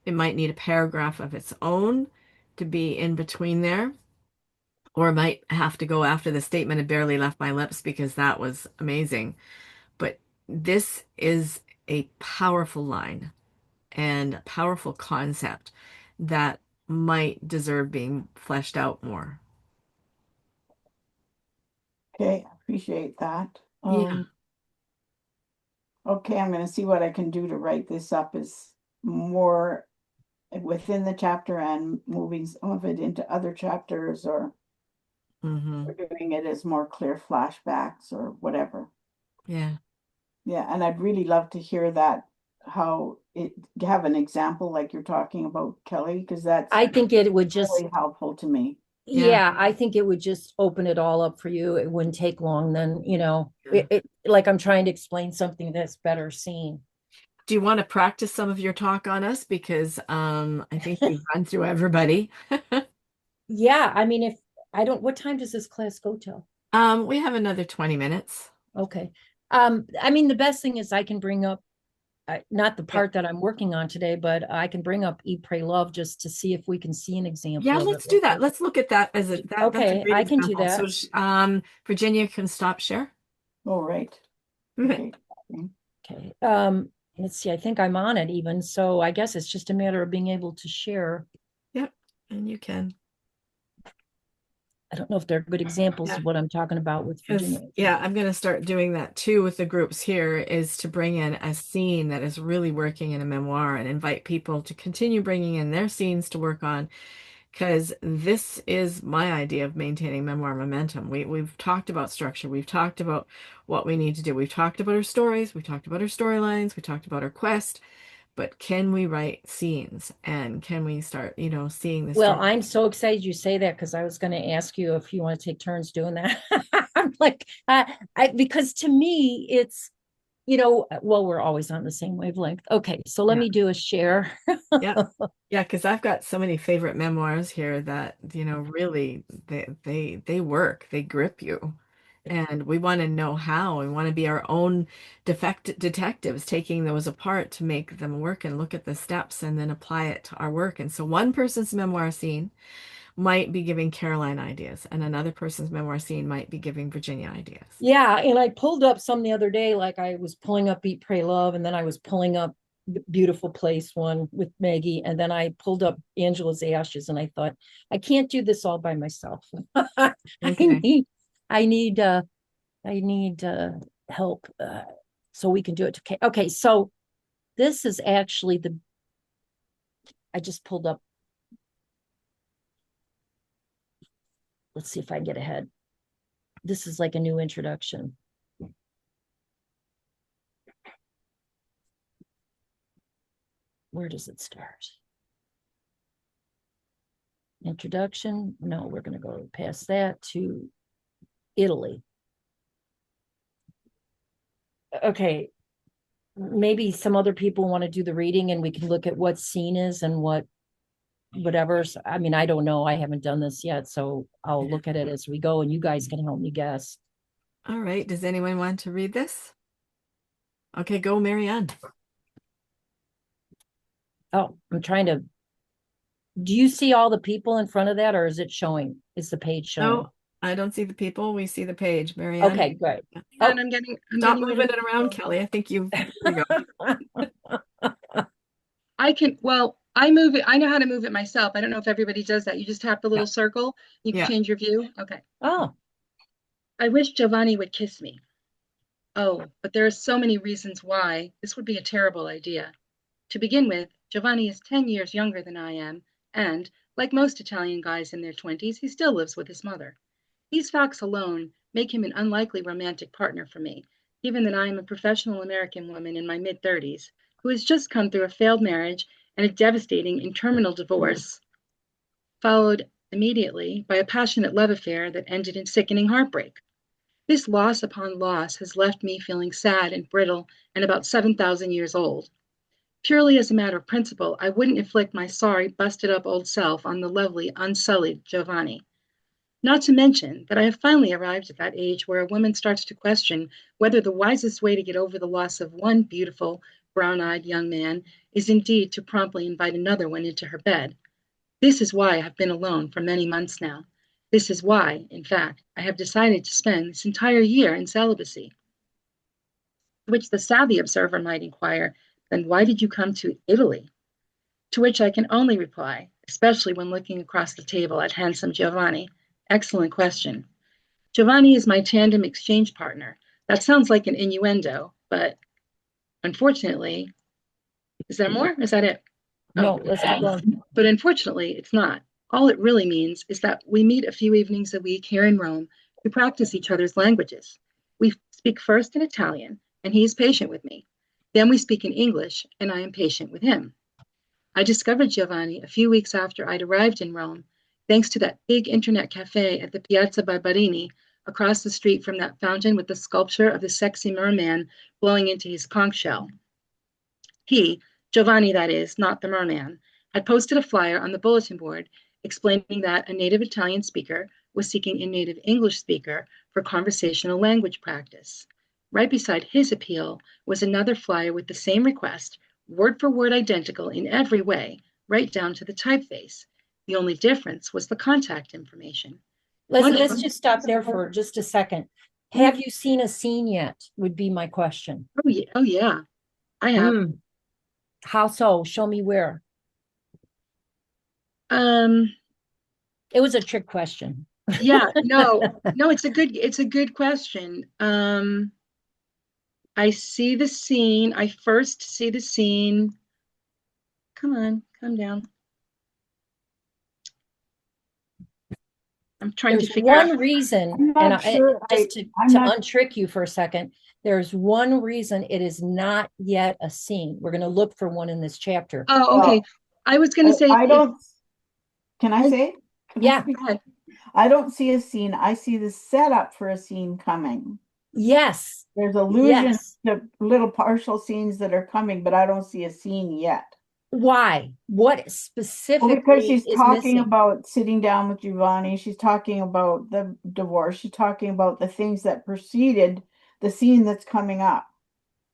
Speaker 1: It might need a paragraph of its own to be in between there. or might have to go after the statement had barely left my lips because that was amazing. But this is a powerful line and a powerful concept that might deserve being fleshed out more.
Speaker 7: Okay, I appreciate that.
Speaker 1: Yeah.
Speaker 7: Okay, I'm going to see what I can do to write this up as more within the chapter and moving some of it into other chapters or
Speaker 1: Hmm.
Speaker 7: doing it as more clear flashbacks or whatever.
Speaker 1: Yeah.
Speaker 7: Yeah, and I'd really love to hear that, how it have an example like you're talking about, Kelly, because that's
Speaker 2: I think it would just,
Speaker 7: really helpful to me.
Speaker 1: Yeah.
Speaker 2: yeah, I think it would just open it all up for you. It wouldn't take long. Then,
Speaker 1: Yeah.
Speaker 2: like I'm trying to explain something that's better seen.
Speaker 1: Do you want to practice some of your talk on us? Because I think we've run through everybody.
Speaker 2: Yeah, I mean, if I don't, what time does this class go till?
Speaker 1: We have another 20 minutes.
Speaker 2: Okay. I mean, the best thing is I can bring up, not the
Speaker 1: Yeah.
Speaker 2: part that I'm working on today, but I can bring up Eat, Pray, Love just to see if we can see an
Speaker 1: Yeah,
Speaker 2: example of it.
Speaker 1: let's do that. Let's look at that as that's a
Speaker 2: Okay,
Speaker 1: great
Speaker 2: I can do
Speaker 1: example.
Speaker 2: that.
Speaker 1: So Virginia can stop share.
Speaker 7: Oh, right.
Speaker 1: Okay.
Speaker 7: Okay.
Speaker 2: Okay. Let's see. I think I'm on it even. So I guess it's just a matter of being able to share.
Speaker 1: Yep. And you can.
Speaker 2: I don't know if they're good examples
Speaker 1: Yeah.
Speaker 2: of what I'm talking about with Virginia.
Speaker 1: Yeah, I'm going to start doing that too with the groups here, is to bring in a scene that is really working in a memoir and invite people to continue bringing in their scenes to work on, because this is my idea of maintaining memoir momentum. We've talked about structure. We've talked about what we need to do. We've talked about our stories. We talked about our storylines. We talked about our quest. But can we write scenes, and can we start, seeing the
Speaker 2: Well,
Speaker 1: story?
Speaker 2: I'm so excited you say that because I was going to ask you if you want to take turns doing that. I'm like, because to me, it's, well, we're always on the same wavelength. Okay, so let
Speaker 1: Yeah.
Speaker 2: me do a share.
Speaker 1: Yeah. Yeah, because I've got so many favorite memoirs here that, really they work, they grip you. And we want to know how. We want to be our own detectives, taking those apart to make them work and look at the steps and then apply it to our work. And so one person's memoir scene might be giving Caroline ideas, and another person's memoir scene might be giving Virginia ideas.
Speaker 2: Yeah, and I pulled up some the other day, like I was pulling up Eat, Pray, Love, and then I was pulling up the Beautiful Place one with Maggie, and then I pulled up Angela's Ashes, and I thought, I can't do this all by myself. I
Speaker 1: Okay.
Speaker 2: need, I need, uh, I need help so we can do it. Okay, so this is actually I just pulled up. Let's see if I can get ahead. This is like a new introduction. Where does it start? Introduction. No, we're going to go past that to Italy. Okay, maybe some other people want to do the reading and we can look at what scene is and whatever. I mean, I don't know. I haven't done this yet, so I'll look at it as we go and you guys can help me guess.
Speaker 1: All right. Does anyone want to read this? Okay, go, Marianne.
Speaker 2: Oh, I'm trying to. Do you see all the people in front of that, or is it showing? Is the page showing?
Speaker 1: No, I don't see the people. We see the page. Marianne.
Speaker 2: Okay, good.
Speaker 4: Yeah,
Speaker 2: Oh.
Speaker 4: and I'm
Speaker 1: Stop
Speaker 4: getting
Speaker 1: moving
Speaker 4: ready
Speaker 1: it around, Kelly. I think here we go.
Speaker 4: I can, well, I move it. I know how to move it myself. I don't know if everybody does that. You just tap the
Speaker 1: Yeah.
Speaker 4: little circle. You can
Speaker 1: Yeah.
Speaker 4: change your view. Okay.
Speaker 2: Oh,
Speaker 4: I wish Giovanni would kiss me. Oh, but there are so many reasons why this would be a terrible idea. To begin with, Giovanni is 10 years younger than I am, and, like most Italian guys in their 20s, he still lives with his mother. These facts alone make him an unlikely romantic partner for me, given that I am a professional American woman in my mid-30s who has just come through a failed marriage and a devastating and terminal divorce, followed immediately by a passionate love affair that ended in sickening heartbreak. This loss upon loss has left me feeling sad and brittle and about 7,000 years old. Purely as a matter of principle, I wouldn't inflict my sorry, busted up old self on the lovely, unsullied Giovanni. Not to mention that I have finally arrived at that age where a woman starts to question whether the wisest way to get over the loss of one beautiful, brown-eyed young man is indeed to promptly invite another one into her bed. This is why I have been alone for many months now. This is why, in fact, I have decided to spend this entire year in celibacy. To which the savvy observer might inquire, then why did you come to Italy? To which I can only reply, especially when looking across the table at handsome Giovanni, excellent question. Giovanni is my tandem exchange partner. That sounds like an innuendo, but unfortunately, is there more? Is that it?
Speaker 2: No,
Speaker 4: Oh,
Speaker 2: let's keep going.
Speaker 4: but unfortunately, it's not. All it really means is that we meet a few evenings a week here in Rome to practice each other's languages. We speak first in Italian, and he is patient with me. Then we speak in English, and I am patient with him. I discovered Giovanni a few weeks after I'd arrived in Rome, thanks to that big internet cafe at the Piazza Barberini, across the street from that fountain with the sculpture of the sexy merman blowing into his conch shell. He, Giovanni that is, not the merman, had posted a flyer on the bulletin board explaining that a native Italian speaker was seeking a native English speaker for conversational language practice. Right beside his appeal was another flyer with the same request, word for word identical in every way, right down to the typeface. The only difference was the contact information.
Speaker 2: Let's just stop there for just a second. Have you seen a scene yet? Would be my question.
Speaker 4: Oh yeah, I have.
Speaker 2: How so? Show me where.
Speaker 4: Um,
Speaker 2: It was a trick question.
Speaker 4: yeah, no, it's a good question. I see the scene. I first see the scene. Come on, calm down. I'm trying to
Speaker 2: There's
Speaker 4: figure out.
Speaker 2: one reason,
Speaker 7: I'm not
Speaker 2: and
Speaker 7: sure.
Speaker 2: just to
Speaker 7: I'm not.
Speaker 2: untrick you for a second, there's one reason it is not yet a scene. We're going to look for one in this chapter.
Speaker 4: Oh, okay. I was going to say,
Speaker 7: I don't. Can I say?
Speaker 2: Yeah.
Speaker 4: Go ahead.
Speaker 7: I don't see a scene. I see the setup for a scene coming.
Speaker 2: Yes.
Speaker 7: There's allusion
Speaker 2: Yes.
Speaker 7: to little partial scenes that are coming, but I don't see a scene yet.
Speaker 2: Why? What
Speaker 7: Well,
Speaker 2: specifically
Speaker 7: because she's
Speaker 2: is
Speaker 7: talking
Speaker 2: missing?
Speaker 7: about sitting down with Giovanni. She's talking about the divorce. She's talking about the things that preceded the scene that's coming up.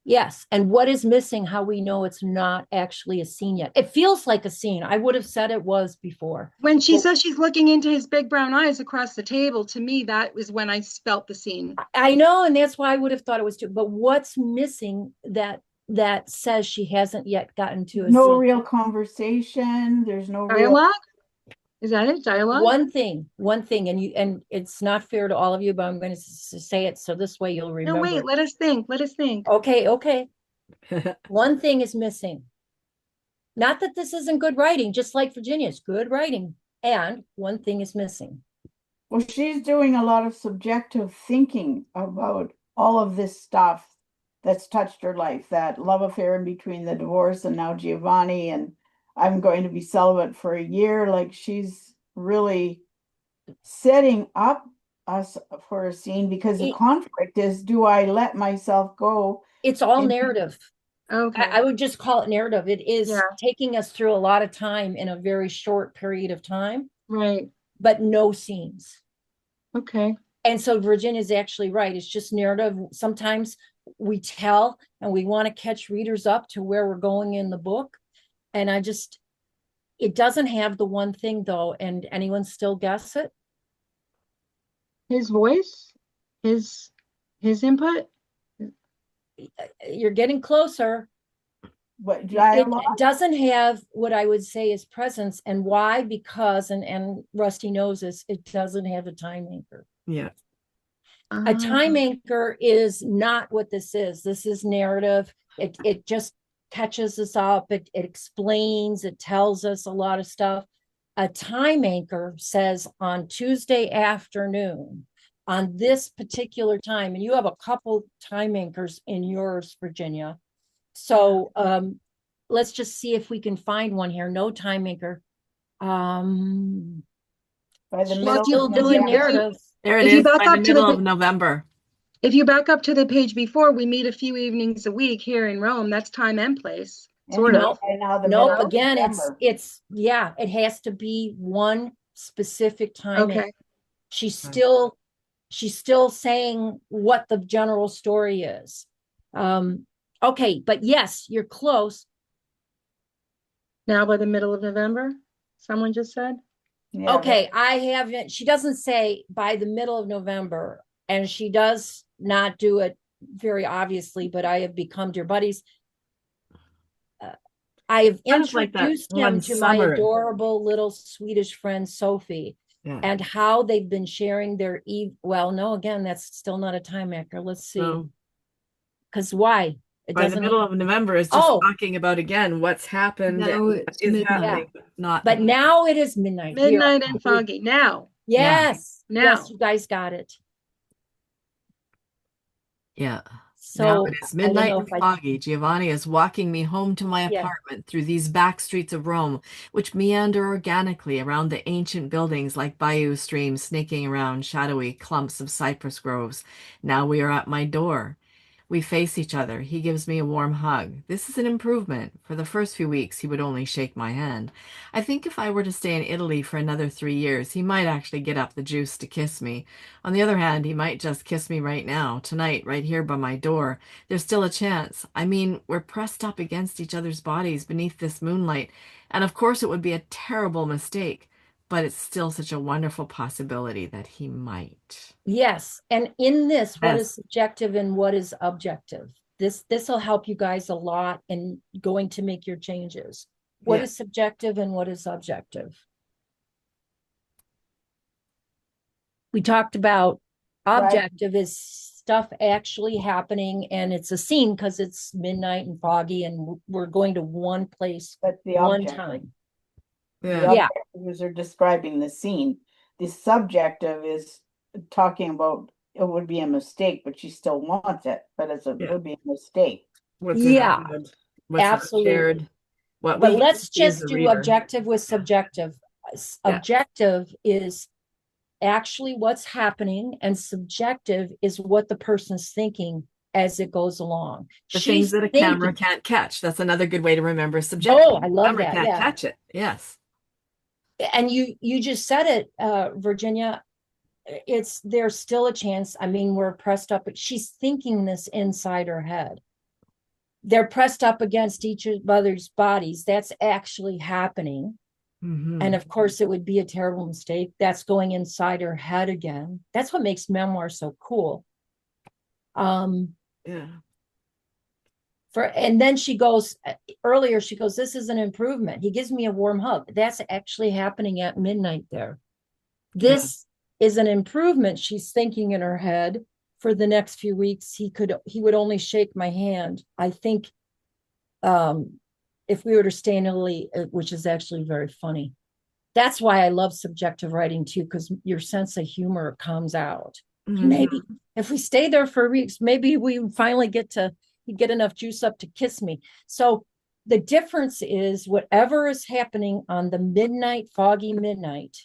Speaker 2: Yes. And what is missing? How we know it's not actually a scene yet? It feels like a scene. I would have said it was before.
Speaker 4: When she
Speaker 2: Well,
Speaker 4: says she's looking into his big brown eyes across the table, to me, that was when I felt the scene.
Speaker 2: I know, and that's why I would have thought it was too. But what's missing that says she hasn't yet gotten to a
Speaker 7: No
Speaker 2: scene?
Speaker 7: real conversation. There's no real.
Speaker 4: Dialogue? Is that it? Dialogue?
Speaker 2: One thing, and it's not fair to all of you, but I'm going to say it so this way you'll
Speaker 4: No,
Speaker 2: remember.
Speaker 4: wait, let us think. Let us think.
Speaker 2: Okay. One thing is missing. Not that this isn't good writing, just like Virginia's good writing. And one thing is missing.
Speaker 7: Well, she's doing a lot of subjective thinking about all of this stuff that's touched her life, that love affair in between the divorce and now Giovanni, and I'm going to be celibate for a year. Like she's really setting up us for a scene because the conflict is, do I let myself go?
Speaker 2: It's all narrative.
Speaker 4: Okay.
Speaker 2: I would just call it narrative. It is taking us through a lot of time in a very short period of time.
Speaker 4: Right.
Speaker 2: But no scenes.
Speaker 4: Okay.
Speaker 2: And so Virginia's actually right. It's just narrative. Sometimes we tell and we want to catch readers up to where we're going in the book. And it doesn't have the one thing though. And anyone still guess it?
Speaker 4: His voice? His input?
Speaker 2: You're getting closer.
Speaker 7: What
Speaker 2: It doesn't have what I would say is presence. And why? Because, and Rusty knows this, it doesn't have a time anchor.
Speaker 1: Yeah.
Speaker 2: A time anchor is not what this is. This is narrative. It just catches us up. It explains, it tells us a lot of stuff. A time anchor says on Tuesday afternoon, on this particular time, and you have a couple time anchors in yours, Virginia. So let's just see if we can find one here. No time anchor.
Speaker 7: By the middle
Speaker 2: Still doing narrative.
Speaker 1: There it is, by the middle of November.
Speaker 4: If you back up to the page before, we meet a few evenings a week here in Rome. That's time and place. Sort of.
Speaker 2: Nope. Again, it has to be one specific time.
Speaker 4: Okay.
Speaker 2: She's still saying what the general story is. Okay, but yes, you're close.
Speaker 4: Now by the middle of November, someone just said?
Speaker 7: Yeah,
Speaker 2: Okay, I haven't, she doesn't say by the middle of November, and she does not do it very obviously, but I have become dear buddies. Uh, I have
Speaker 1: Kind of like that
Speaker 2: introduced him
Speaker 1: one
Speaker 2: to my
Speaker 1: summer.
Speaker 2: adorable little Swedish friend Sophie,
Speaker 1: Yeah.
Speaker 2: and how they've been sharing their well, no, again, that's still not a time anchor. Let's see.
Speaker 1: So
Speaker 2: Because why? It
Speaker 1: by the
Speaker 2: doesn't.
Speaker 1: middle of November is just
Speaker 2: Oh,
Speaker 1: talking about again what's happened and
Speaker 6: Now
Speaker 1: what
Speaker 6: it's
Speaker 1: is
Speaker 2: yeah.
Speaker 6: midnight.
Speaker 1: happening, but not
Speaker 2: But now it is midnight here.
Speaker 4: Midnight and foggy. Now,
Speaker 1: yeah.
Speaker 2: Yes.
Speaker 4: Now.
Speaker 2: Yes, you guys got it.
Speaker 1: Yeah. Now it
Speaker 2: So
Speaker 1: is
Speaker 2: I don't
Speaker 1: midnight
Speaker 2: know
Speaker 1: and
Speaker 2: if I,
Speaker 1: foggy. Giovanni is walking me home to my
Speaker 2: yeah.
Speaker 1: apartment through these back streets of Rome, which meander organically around the ancient buildings like bayou streams snaking around shadowy clumps of cypress groves. Now we are at my door. We face each other. He gives me a warm hug. This is an improvement. For the first few weeks, he would only shake my hand. I think if I were to stay in Italy for another 3 years, he might actually get up the juice to kiss me. On the other hand, he might just kiss me right now, tonight, right here by my door. There's still a chance. I mean, we're pressed up against each other's bodies beneath this moonlight, and of course it would be a terrible mistake, but it's still such a wonderful possibility that he might.
Speaker 2: Yes. And in this, what is
Speaker 1: Yes.
Speaker 2: subjective and what is objective? This will help you guys a lot in going to make your changes. What
Speaker 1: Yeah.
Speaker 2: is subjective and what is objective? We talked about
Speaker 7: Right.
Speaker 2: objective is stuff actually happening, and it's a scene because it's midnight and foggy and we're going to one place
Speaker 7: That's the
Speaker 2: one
Speaker 7: objective.
Speaker 2: time.
Speaker 7: The
Speaker 1: Yeah.
Speaker 2: Yeah.
Speaker 7: objectives are describing the scene. The subjective is talking about it would be a mistake, but she still wants it, but it
Speaker 1: Yeah.
Speaker 7: would be a mistake.
Speaker 1: What's in
Speaker 2: Yeah,
Speaker 1: our head, what's not
Speaker 2: absolutely.
Speaker 1: shared, what
Speaker 2: But
Speaker 1: we get to
Speaker 2: let's
Speaker 1: see as
Speaker 2: just
Speaker 1: the
Speaker 2: do
Speaker 1: reader.
Speaker 2: objective with subjective.
Speaker 1: Yeah.
Speaker 2: Objective is actually what's happening, and subjective is what the person's thinking as it goes along.
Speaker 1: The things
Speaker 2: She's
Speaker 1: that a camera
Speaker 2: thinking,
Speaker 1: can't catch. That's another good way to remember subjective.
Speaker 2: oh, I love
Speaker 1: Camera
Speaker 2: that.
Speaker 1: can't
Speaker 2: Yeah.
Speaker 1: catch it. Yes.
Speaker 2: And you just said it, Virginia. It's there's still a chance. I mean, we're pressed up, but she's thinking this inside her head. They're pressed up against each other's bodies. That's actually happening.
Speaker 1: Mm-hmm.
Speaker 2: And of course, it would be a terrible mistake. That's going inside her head again. That's what makes memoir so cool.
Speaker 1: Yeah.
Speaker 2: And then she goes earlier, she goes, this is an improvement. He gives me a warm hug. That's actually happening at midnight there. This is an improvement. She's thinking in her head for the next few weeks. He would only shake my hand. I think if we were to stay in Italy, which is actually very funny. That's why I love subjective writing too, because your sense of humor comes out.
Speaker 1: Mm-hmm.
Speaker 2: Maybe if we stay there for weeks, maybe we finally get enough juice up to kiss me. So the difference is whatever is happening on the midnight, foggy midnight,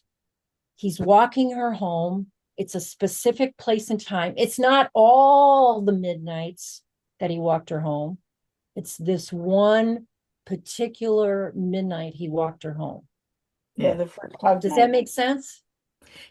Speaker 2: he's walking her home. It's a specific place and time. It's not all the midnights that he walked her home. It's this one particular midnight he walked her home.
Speaker 7: Yeah, the first hug
Speaker 2: Does
Speaker 7: night.
Speaker 2: that make sense?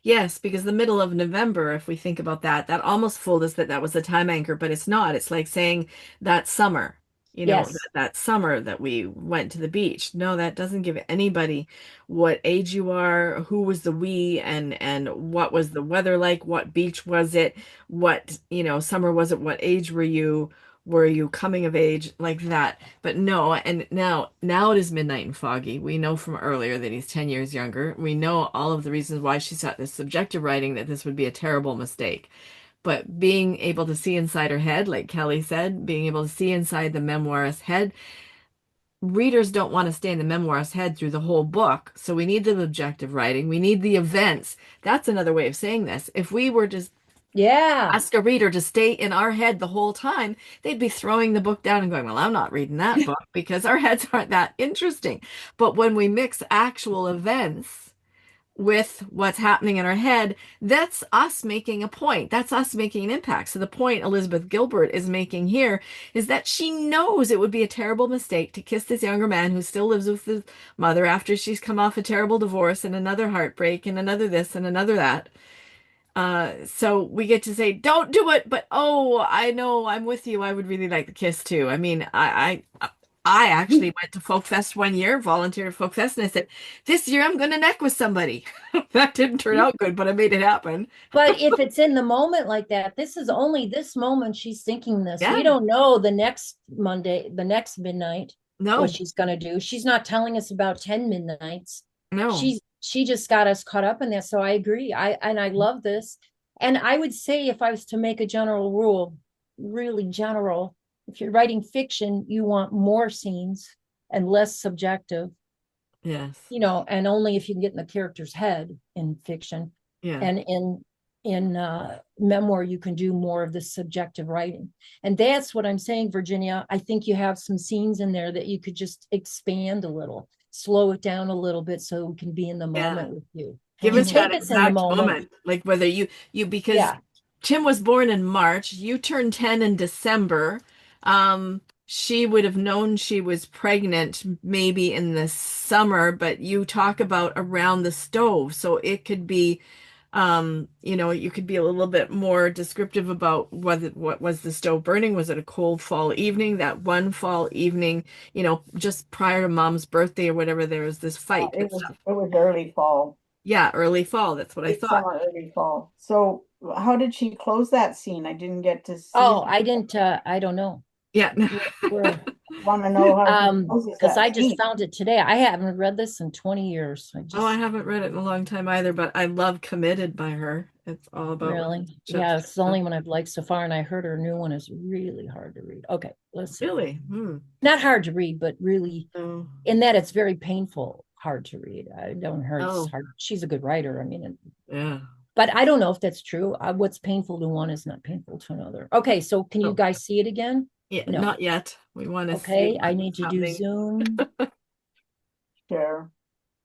Speaker 1: Yes, because the middle of November, if we think about that, that almost fooled us that that was a time anchor, but it's not. It's like saying that summer,
Speaker 2: Yes.
Speaker 1: that summer that we went to the beach. No, that doesn't give anybody what age you are, who was the we, and what was the weather like, what beach was it, what, summer was it, what age were you? Were you coming of age like that? But no, and now it is midnight and foggy. We know from earlier that he's 10 years younger. We know all of the reasons why she set this subjective writing that this would be a terrible mistake. But being able to see inside her head, like Kelly said, being able to see inside the memoirist's head, readers don't want to stay in the memoirist's head through the whole book. So we need the objective writing. We need the events. That's another way of saying this. If we were just ask a reader to stay in our head the whole time, they'd be throwing the book down and going, well, I'm not reading that book because our heads aren't that interesting. But when we mix actual events with what's happening in our head, that's us making a point. That's us making an impact. So the point Elizabeth Gilbert is making here is that she knows it would be a terrible mistake to kiss this younger man who still lives with his mother after she's come off a terrible divorce and another heartbreak and another this and another that. So we get to say, don't do it, but oh, I know, I'm with you. I would really like the kiss too. I mean, I I actually went to Folk Fest one year, volunteered at Folk Fest, and I said, this year I'm going to neck with somebody. That didn't turn out good, but I made it happen.
Speaker 2: But if it's in the moment like that, this is only this moment she's thinking this.
Speaker 1: Yeah,
Speaker 2: We don't know the next Monday, the next midnight, what
Speaker 1: no,
Speaker 2: she's going to do. She's not telling us about 10 midnights.
Speaker 1: no.
Speaker 2: She just got us caught up in that. So I agree. I love this. And I would say if I was to make a general rule, really general, if you're writing fiction, you want more scenes and less subjective,
Speaker 1: Yes,
Speaker 2: and only if you can get in the character's head in fiction.
Speaker 1: yeah,
Speaker 2: And in memoir, you can do more of the subjective writing. And that's what I'm saying, Virginia. I think you have some scenes in there that you could just expand a little, slow it down a little bit so we can be in the
Speaker 1: yeah.
Speaker 2: moment with you.
Speaker 1: Give
Speaker 2: You
Speaker 1: us that
Speaker 2: take us in the
Speaker 1: exact
Speaker 2: moment.
Speaker 1: moment, like whether because
Speaker 2: Yeah.
Speaker 1: Tim was born in March, you turned 10 in December. She would have known she was pregnant maybe in the summer, but you talk about around the stove. So it could be, you could be a little bit more descriptive about what was the stove burning? Was it a cold fall evening? That one fall evening, just prior to mom's birthday or whatever, there was this fight
Speaker 7: It
Speaker 1: and
Speaker 7: was
Speaker 1: stuff.
Speaker 7: it was early fall,
Speaker 1: Yeah, early fall. That's what I
Speaker 7: late
Speaker 1: thought.
Speaker 7: summer, early fall. So how did she close that scene? I didn't get to see
Speaker 2: Oh,
Speaker 7: it.
Speaker 2: I didn't, I don't know.
Speaker 1: Yeah.
Speaker 2: We're,
Speaker 7: Want to know how she closes
Speaker 2: because
Speaker 7: that
Speaker 2: I just
Speaker 7: scene.
Speaker 2: found it today. I haven't read this in 20 years.
Speaker 1: Oh, I haven't read it in a long time either, but I love Committed by her. It's all about
Speaker 2: Really?
Speaker 1: relationships.
Speaker 2: Yeah, it's the only one I've liked so far, and I heard her new one is really hard to read. Okay, let's see.
Speaker 1: Really?
Speaker 2: Not hard to read, but really
Speaker 1: Oh.
Speaker 2: in that it's very painful, hard to read. I don't hear it's
Speaker 1: Oh.
Speaker 2: hard. She's a good writer. I mean,
Speaker 1: Yeah.
Speaker 2: but I don't know if that's true. What's painful to one is not painful to another. Okay, so can you
Speaker 1: Oh.
Speaker 2: guys see it again?
Speaker 1: Yeah,
Speaker 2: No.
Speaker 1: not yet. We want to see
Speaker 2: Okay, I
Speaker 1: what's
Speaker 2: need to do
Speaker 1: happening.
Speaker 2: Zoom.
Speaker 7: Sure.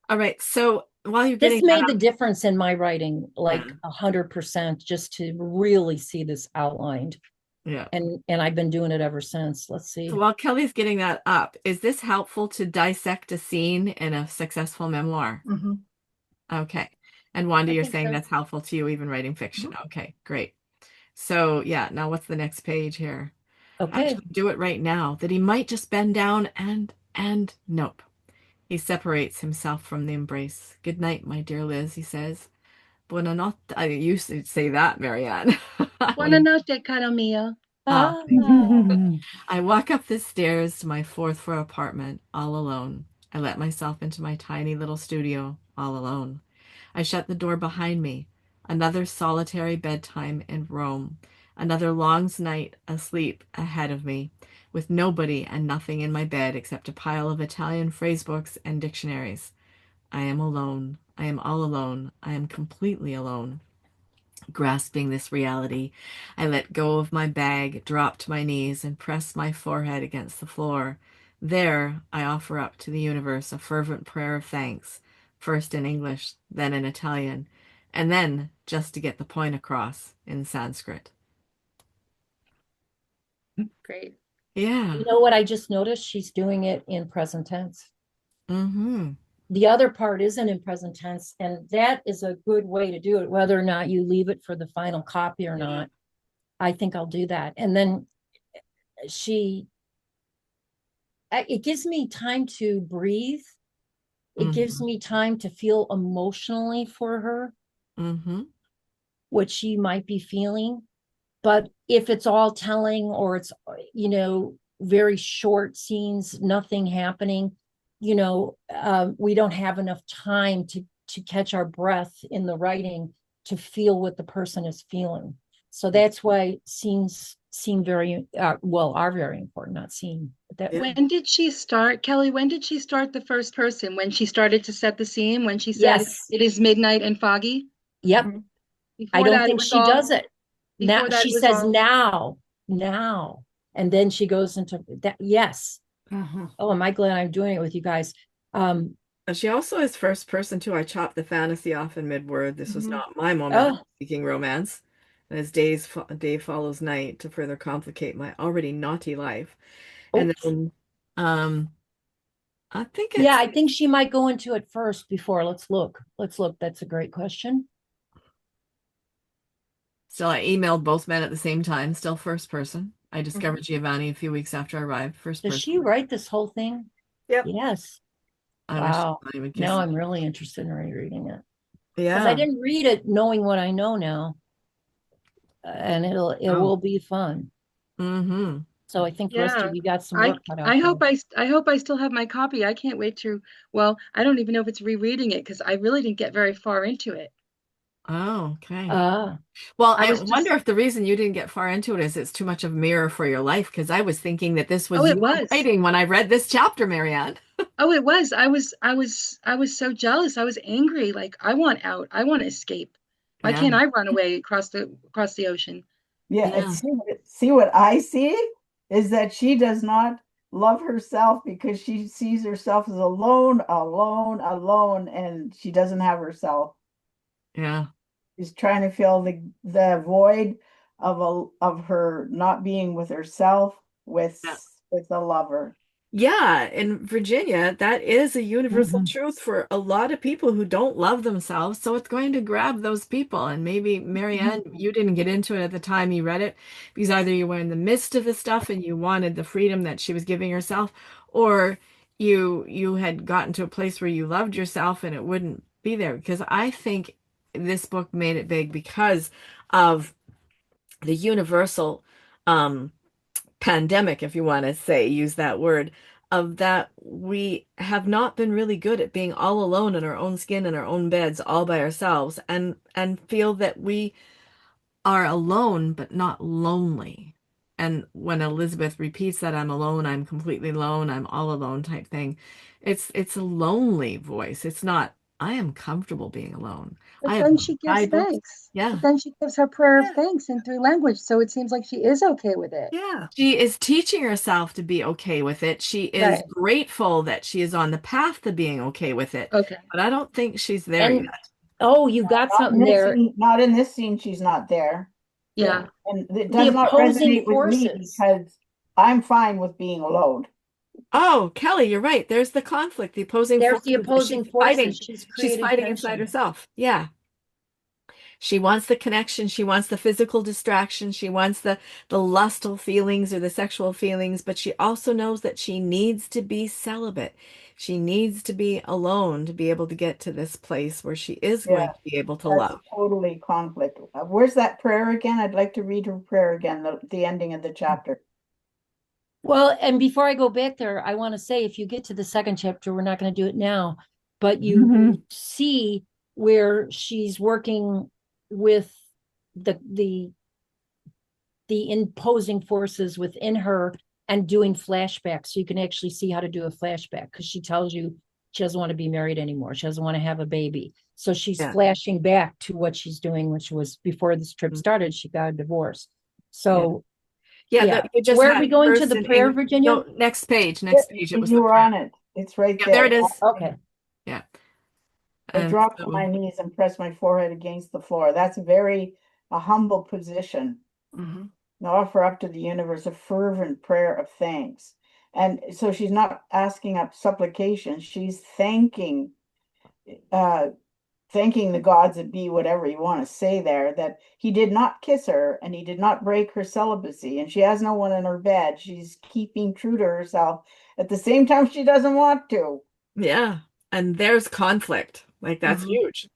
Speaker 1: All right. So while you're
Speaker 2: This
Speaker 1: getting
Speaker 2: made
Speaker 1: that
Speaker 2: the
Speaker 1: up,
Speaker 2: difference in my writing, like
Speaker 1: yeah,
Speaker 2: 100%, just to really see this outlined.
Speaker 1: yeah.
Speaker 2: And I've been doing it ever since. Let's see.
Speaker 1: So while Kelly's getting that up, is this helpful to dissect a scene in a successful memoir?
Speaker 5: Mhm.
Speaker 1: Okay. And Wanda,
Speaker 2: I
Speaker 1: you're
Speaker 2: think
Speaker 1: saying
Speaker 2: so.
Speaker 1: that's helpful to you even writing fiction. Okay, great. So yeah, now what's the next page here?
Speaker 2: Okay.
Speaker 1: Actually, do it right now. That he might just bend down and nope. He separates himself from the embrace. Good night, my dear Liz, he says. Buona notte. I used to say that, Marianne.
Speaker 4: Buonanotte, caro mio.
Speaker 1: Ah.
Speaker 2: Ah.
Speaker 1: I walk up the stairs to my fourth floor apartment all alone. I let myself into my tiny little studio all alone. I shut the door behind me. Another solitary bedtime in Rome. Another long night asleep ahead of me, with nobody and nothing in my bed except a pile of Italian phrase books and dictionaries. I am alone. I am all alone. I am completely alone. Grasping this reality, I let go of my bag, drop to my knees, and press my forehead against the floor. There, I offer up to the universe a fervent prayer of thanks, first in English, then in Italian, and then, just to get the point across, in Sanskrit.
Speaker 4: Great.
Speaker 1: Yeah.
Speaker 2: You know what I just noticed? She's doing it in present tense.
Speaker 1: Mm-hmm.
Speaker 2: The other part isn't in present tense, and that is a good way to do it, whether or not you leave it for the final copy or
Speaker 1: Yeah.
Speaker 2: not. I think I'll do that. And then it gives me time to breathe. It gives
Speaker 1: Mm-hmm.
Speaker 2: me time to feel emotionally for her,
Speaker 1: Mm-hmm.
Speaker 2: what she might be feeling. But if it's all telling or it's, very short scenes, nothing happening, we don't have enough time to catch our breath in the writing to feel what the person is feeling. So that's why scenes seem very, are very important, not seem. That,
Speaker 1: Yeah.
Speaker 4: When did she start, Kelly? When did she start the first person? When she started to set the scene? When she said
Speaker 2: yes.
Speaker 4: it is midnight and foggy?
Speaker 2: Yep.
Speaker 1: Mm-hmm.
Speaker 2: I
Speaker 4: Before
Speaker 2: don't
Speaker 4: that, it
Speaker 2: think
Speaker 4: was
Speaker 2: she
Speaker 4: all.
Speaker 2: does it. Now
Speaker 4: Before that,
Speaker 2: she
Speaker 4: it was
Speaker 2: says
Speaker 4: all.
Speaker 2: now, and then she goes into that. Yes.
Speaker 6: Uh-huh.
Speaker 2: Oh, am I glad I'm doing it with you guys?
Speaker 1: And she also is first person too. I chopped the fantasy off in mid-word. This was
Speaker 5: Mhm.
Speaker 1: not my moment of
Speaker 2: Oh,
Speaker 1: seeking romance. And as day follows night to further complicate my already naughty life. And
Speaker 2: oops.
Speaker 1: then I think
Speaker 2: Yeah,
Speaker 1: it's
Speaker 2: I think she might go into it first before. Let's look. That's a great question.
Speaker 1: still I emailed both men at the same time, still first person. I discovered Giovanni a few weeks after I arrived. First
Speaker 2: Does
Speaker 1: person.
Speaker 2: she write this whole thing?
Speaker 5: Yep.
Speaker 2: Yes.
Speaker 1: I wish
Speaker 2: Wow.
Speaker 1: Giovanni would kiss
Speaker 2: Now
Speaker 1: me.
Speaker 2: I'm really interested in rereading it. Because I
Speaker 1: Yeah.
Speaker 2: didn't read it knowing what I know now. And it
Speaker 1: Oh.
Speaker 2: will be fun.
Speaker 1: Mm-hmm.
Speaker 2: So I think the rest
Speaker 4: Yeah.
Speaker 2: of you got some
Speaker 4: I
Speaker 2: work cut out
Speaker 4: I
Speaker 2: for
Speaker 4: hope
Speaker 2: you.
Speaker 4: I hope I still have my copy. I can't wait to, well, I don't even know if it's rereading it because I really didn't get very far into it.
Speaker 1: Oh, okay.
Speaker 2: Ah,
Speaker 1: Well,
Speaker 4: I
Speaker 1: I
Speaker 4: was
Speaker 1: wonder
Speaker 4: just,
Speaker 1: if the reason you didn't get far into it is it's too much of a mirror for your life, because I was thinking that this
Speaker 4: oh,
Speaker 1: was
Speaker 4: it
Speaker 1: you
Speaker 4: was.
Speaker 1: writing when I read this chapter, Marianne.
Speaker 4: Oh, it was. I was so jealous. I was angry. Like, I want out. I want to escape. Why
Speaker 1: Yeah.
Speaker 4: can't I run away across the ocean?
Speaker 7: Yeah, and
Speaker 1: Yeah.
Speaker 7: see what I see is that she does not love herself because she sees herself as alone, alone, alone, and she doesn't have herself.
Speaker 1: Yeah.
Speaker 7: She's trying to fill the void of her not being with herself
Speaker 1: Yeah.
Speaker 7: with a lover.
Speaker 1: Yeah, in Virginia, that is a universal
Speaker 2: mhm.
Speaker 1: truth for a lot of people who don't love themselves. So it's going to grab those people. And maybe, Marianne, you didn't get into it at the time you read it because either you were in the midst of the stuff and you wanted the freedom that she was giving herself, or you had gotten to a place where you loved yourself and it wouldn't be there. Because I think this book made it big because of the universal pandemic, if you want to say, use that word, of that we have not been really good at being all alone in our own skin in our own beds all by ourselves and feel that we are alone but not lonely. And when Elizabeth repeats that I'm alone, I'm completely alone, I'm all alone type thing, it's a lonely voice. It's not I am comfortable being alone.
Speaker 4: But
Speaker 1: I have
Speaker 4: then she gives
Speaker 1: guidebooks.
Speaker 4: thanks.
Speaker 1: Yeah.
Speaker 4: But then she gives her prayer of
Speaker 5: Yeah.
Speaker 4: thanks in three language, so it seems like she is okay with it.
Speaker 5: Yeah.
Speaker 1: She is teaching herself to be okay with it. She is
Speaker 4: Right.
Speaker 1: grateful that she is on the path to being okay with it.
Speaker 4: Okay.
Speaker 1: But I don't think she's there
Speaker 2: And
Speaker 1: yet.
Speaker 2: oh, you got
Speaker 7: Not in
Speaker 2: something
Speaker 7: this
Speaker 2: there.
Speaker 7: scene, not in this scene, she's not there.
Speaker 2: Yeah.
Speaker 4: Yeah.
Speaker 7: And it
Speaker 2: The
Speaker 7: does not
Speaker 2: opposing
Speaker 7: resonate with me
Speaker 2: forces.
Speaker 7: because I'm fine with being alone.
Speaker 1: Oh, Kelly, you're right. There's the conflict, the opposing
Speaker 2: There's
Speaker 1: forces
Speaker 2: the
Speaker 1: that
Speaker 2: opposing forces. She's
Speaker 1: She's
Speaker 2: creating
Speaker 1: fighting inside
Speaker 2: tension.
Speaker 1: herself. Yeah. She wants the connection. She wants the physical distraction. She wants the lustful feelings or the sexual feelings, but she also knows that she needs to be celibate. She needs to be alone to be able to get to this place where she is
Speaker 7: Yeah,
Speaker 1: going to be able to
Speaker 7: that's
Speaker 1: love.
Speaker 7: totally conflict. Where's that prayer again? I'd like to read her prayer again, the ending of the chapter.
Speaker 2: Well, and before I go back there, I want to say if you get to the second chapter, we're not going to do it now, but you see where she's working with the the the imposing forces within her and doing flashbacks. So you can actually see how to do a flashback because she tells you she doesn't want to be married anymore. She doesn't want to have a baby. So she's
Speaker 1: Yeah.
Speaker 2: flashing back to what she's doing, which was before this trip
Speaker 1: Mhm.
Speaker 2: started, she got a divorce.
Speaker 1: Yeah.
Speaker 2: So
Speaker 1: Yeah,
Speaker 2: yeah.
Speaker 1: you just
Speaker 2: Where are
Speaker 1: had
Speaker 2: we going to
Speaker 1: first
Speaker 2: the prayer, Virginia?
Speaker 1: no, next page,
Speaker 7: Yeah,
Speaker 1: next page. It was
Speaker 7: you
Speaker 1: the
Speaker 7: were
Speaker 1: prayer.
Speaker 7: on it. It's right
Speaker 1: Yeah, there
Speaker 7: there.
Speaker 1: it is.
Speaker 2: Okay.
Speaker 1: Yeah.
Speaker 7: I
Speaker 1: And
Speaker 7: dropped to my
Speaker 1: so,
Speaker 7: knees and pressed my forehead against the floor. That's a humble position.
Speaker 1: mhm.
Speaker 7: And offer up to the universe a fervent prayer of thanks. And so she's not asking up supplication, she's uh, thanking the gods that be, whatever you want to say there, that he did not kiss her and he did not break her celibacy, and she has no one in her bed. She's keeping true to herself. At the same time, she doesn't want to.
Speaker 1: Yeah. And there's conflict. Like that's
Speaker 2: Mhm.
Speaker 1: huge.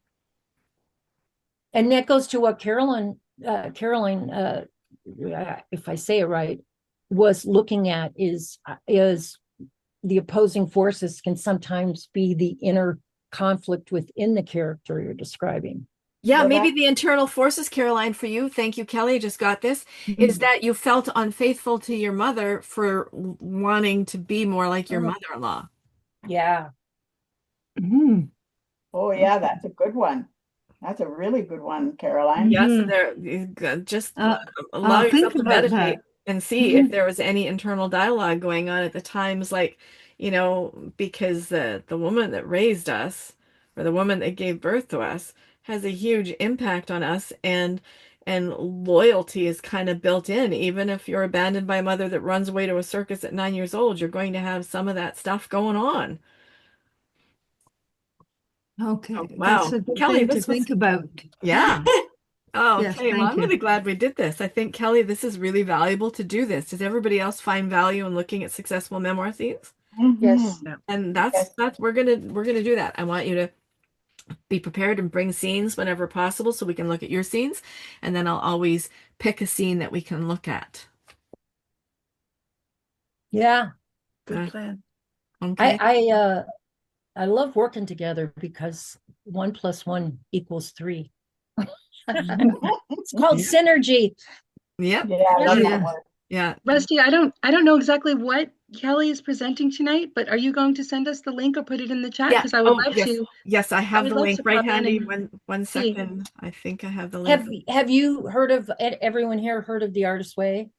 Speaker 2: And that goes to what Caroline, if I say it right, was looking at is the opposing forces can sometimes be the inner conflict within the character you're describing.
Speaker 1: Yeah,
Speaker 7: Well,
Speaker 1: maybe
Speaker 7: that
Speaker 1: the internal forces, Caroline, for you, thank you, Kelly, I just got this, is that you felt unfaithful to your mother for wanting to be more like your
Speaker 2: Oh,
Speaker 1: mother-in-law.
Speaker 2: yeah.
Speaker 6: Mhm.
Speaker 7: oh yeah, that's a good one. That's a really good one, Caroline.
Speaker 1: Yeah, so
Speaker 6: Mhm.
Speaker 1: there, you just allow
Speaker 6: I'll
Speaker 1: yourself
Speaker 6: think
Speaker 1: to
Speaker 6: about
Speaker 1: meditate
Speaker 6: that.
Speaker 1: and see if
Speaker 2: Mhm.
Speaker 1: there was any internal dialogue going on at the times, like, because the woman that raised us, or the woman that gave birth to us, has a huge impact on us, and loyalty is kind of built in. Even if you're abandoned by a mother that runs away to a circus at 9 years old, you're going to have some of that stuff going on. Oh,
Speaker 6: Okay, that's
Speaker 1: wow,
Speaker 6: a good
Speaker 1: Kelly,
Speaker 6: thing to
Speaker 1: this was
Speaker 6: think about.
Speaker 1: yeah. Oh,
Speaker 6: Yes,
Speaker 1: okay. Well,
Speaker 6: thank
Speaker 1: I'm
Speaker 6: you.
Speaker 1: really glad we did this. I think, Kelly, this is really valuable to do this. Does everybody else find value in looking at successful memoir themes?
Speaker 4: Yes.
Speaker 7: Mhm.
Speaker 1: And
Speaker 7: Yes.
Speaker 1: that's we're gonna do that. I want you to be prepared and bring scenes whenever possible so we can look at your scenes, and then I'll always pick a scene that we can look at.
Speaker 2: Yeah.
Speaker 5: Good
Speaker 1: Uh,
Speaker 5: plan.
Speaker 1: okay.
Speaker 2: I love working together because 1 + 1 = 3. It's called
Speaker 1: Yeah.
Speaker 2: synergy.
Speaker 1: Yep.
Speaker 7: Yeah, I love
Speaker 4: Rusty,
Speaker 7: that
Speaker 6: Yeah.
Speaker 7: word.
Speaker 1: Yeah.
Speaker 4: Rusty, I don't know exactly what Kelly is presenting tonight, but are you going to send us the link or put it in the chat?
Speaker 1: Yeah.
Speaker 4: Because I would
Speaker 1: Oh,
Speaker 4: love
Speaker 1: yes.
Speaker 4: to.
Speaker 1: Yes, I
Speaker 4: I
Speaker 1: have
Speaker 4: would
Speaker 1: the
Speaker 4: love
Speaker 1: link
Speaker 4: to
Speaker 1: right
Speaker 4: pop in
Speaker 1: handy.
Speaker 4: and
Speaker 1: One
Speaker 4: see.
Speaker 1: second. I think I have the link.
Speaker 2: Have you heard of everyone here heard of The Artist's Way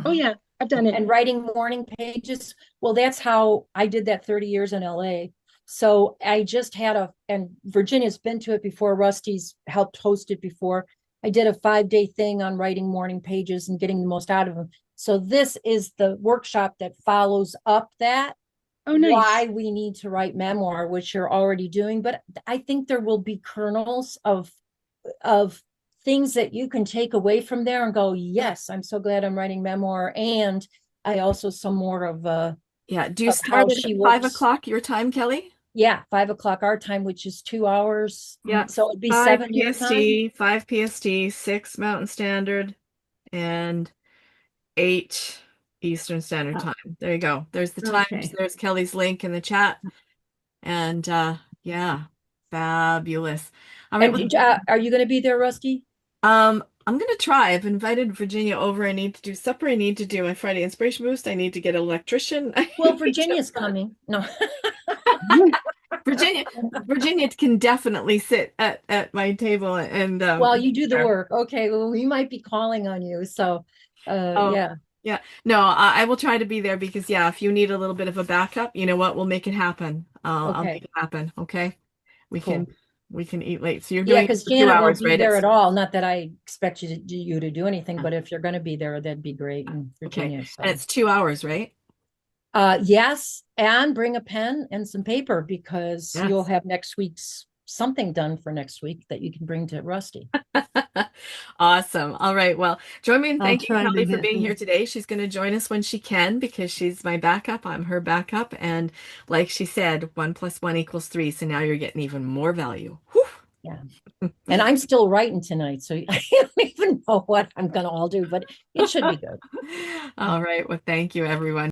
Speaker 4: Oh yeah, I've done it.
Speaker 2: and writing morning pages? Well, that's how I did that 30 years in LA. So I just had and Virginia's been to it before. Rusty's helped host it before. I did a 5-day thing on writing morning pages and getting the most out of them. So this is the workshop that follows up that.
Speaker 4: Oh
Speaker 2: Why
Speaker 4: nice.
Speaker 2: we need to write memoir, which you're already doing, but I think there will be kernels of things that you can take away from there and go, yes, I'm so glad I'm writing memoir. And I also some more
Speaker 1: Yeah. Do you
Speaker 2: of how
Speaker 1: start it
Speaker 2: she
Speaker 1: at 5
Speaker 2: works.
Speaker 1: o'clock your time, Kelly?
Speaker 2: Yeah, 5 o'clock our time, which is 2 hours.
Speaker 1: Yeah.
Speaker 2: So it'd be
Speaker 1: 5
Speaker 2: 7 your time.
Speaker 1: PST, 5 PST, 6 Mountain Standard, and 8 Eastern Standard
Speaker 6: Oh,
Speaker 1: Time. There you go. There's the times.
Speaker 6: okay.
Speaker 1: There's Kelly's link in the chat. And yeah, fabulous. All right.
Speaker 2: And are you going to be there, Rusty?
Speaker 1: I'm gonna try. I've invited Virginia over. I need to do supper. I need to do my Friday inspiration boost. I need to get an electrician. I
Speaker 2: Well,
Speaker 1: need to
Speaker 2: Virginia's coming. No.
Speaker 1: Virginia. Virginia can definitely sit at my table and
Speaker 2: Well, you do the
Speaker 1: there.
Speaker 2: work. Okay, well, we might be calling on you. So
Speaker 1: Oh,
Speaker 2: yeah.
Speaker 1: yeah. No, I will try to be there because yeah, if you need a little bit of a backup, you know what? We'll make it happen. I'll make
Speaker 2: Okay,
Speaker 1: it happen. Okay. We can
Speaker 2: cool.
Speaker 1: we can eat late. So you're
Speaker 2: Yeah,
Speaker 1: doing it
Speaker 2: because
Speaker 1: for two
Speaker 2: Janet won't
Speaker 1: hours,
Speaker 2: be
Speaker 1: right?
Speaker 2: there
Speaker 1: It's
Speaker 2: at all. Not that I expect you to do anything,
Speaker 1: yeah.
Speaker 2: but if you're going to be there, that'd be great in
Speaker 1: Okay.
Speaker 2: Virginia.
Speaker 1: And
Speaker 2: So,
Speaker 1: it's 2 hours, right?
Speaker 2: yes, and bring a pen and some paper because you'll
Speaker 1: Yes.
Speaker 2: have next week's something done for next week that you can bring to Rusty.
Speaker 1: Awesome. All right. Well, join me in
Speaker 6: I'll
Speaker 1: thanking
Speaker 6: try to
Speaker 1: Kelly for
Speaker 6: get
Speaker 1: being
Speaker 6: there.
Speaker 1: here today. She's going to join us when she can because she's my backup. I'm her backup. And like she said, 1 + 1 = 3. So now you're getting even more value. Whew.
Speaker 2: Yeah. And I'm still writing tonight, so I don't even know what I'm going to all do, but it should be good.
Speaker 1: All right. Well, thank you, everyone.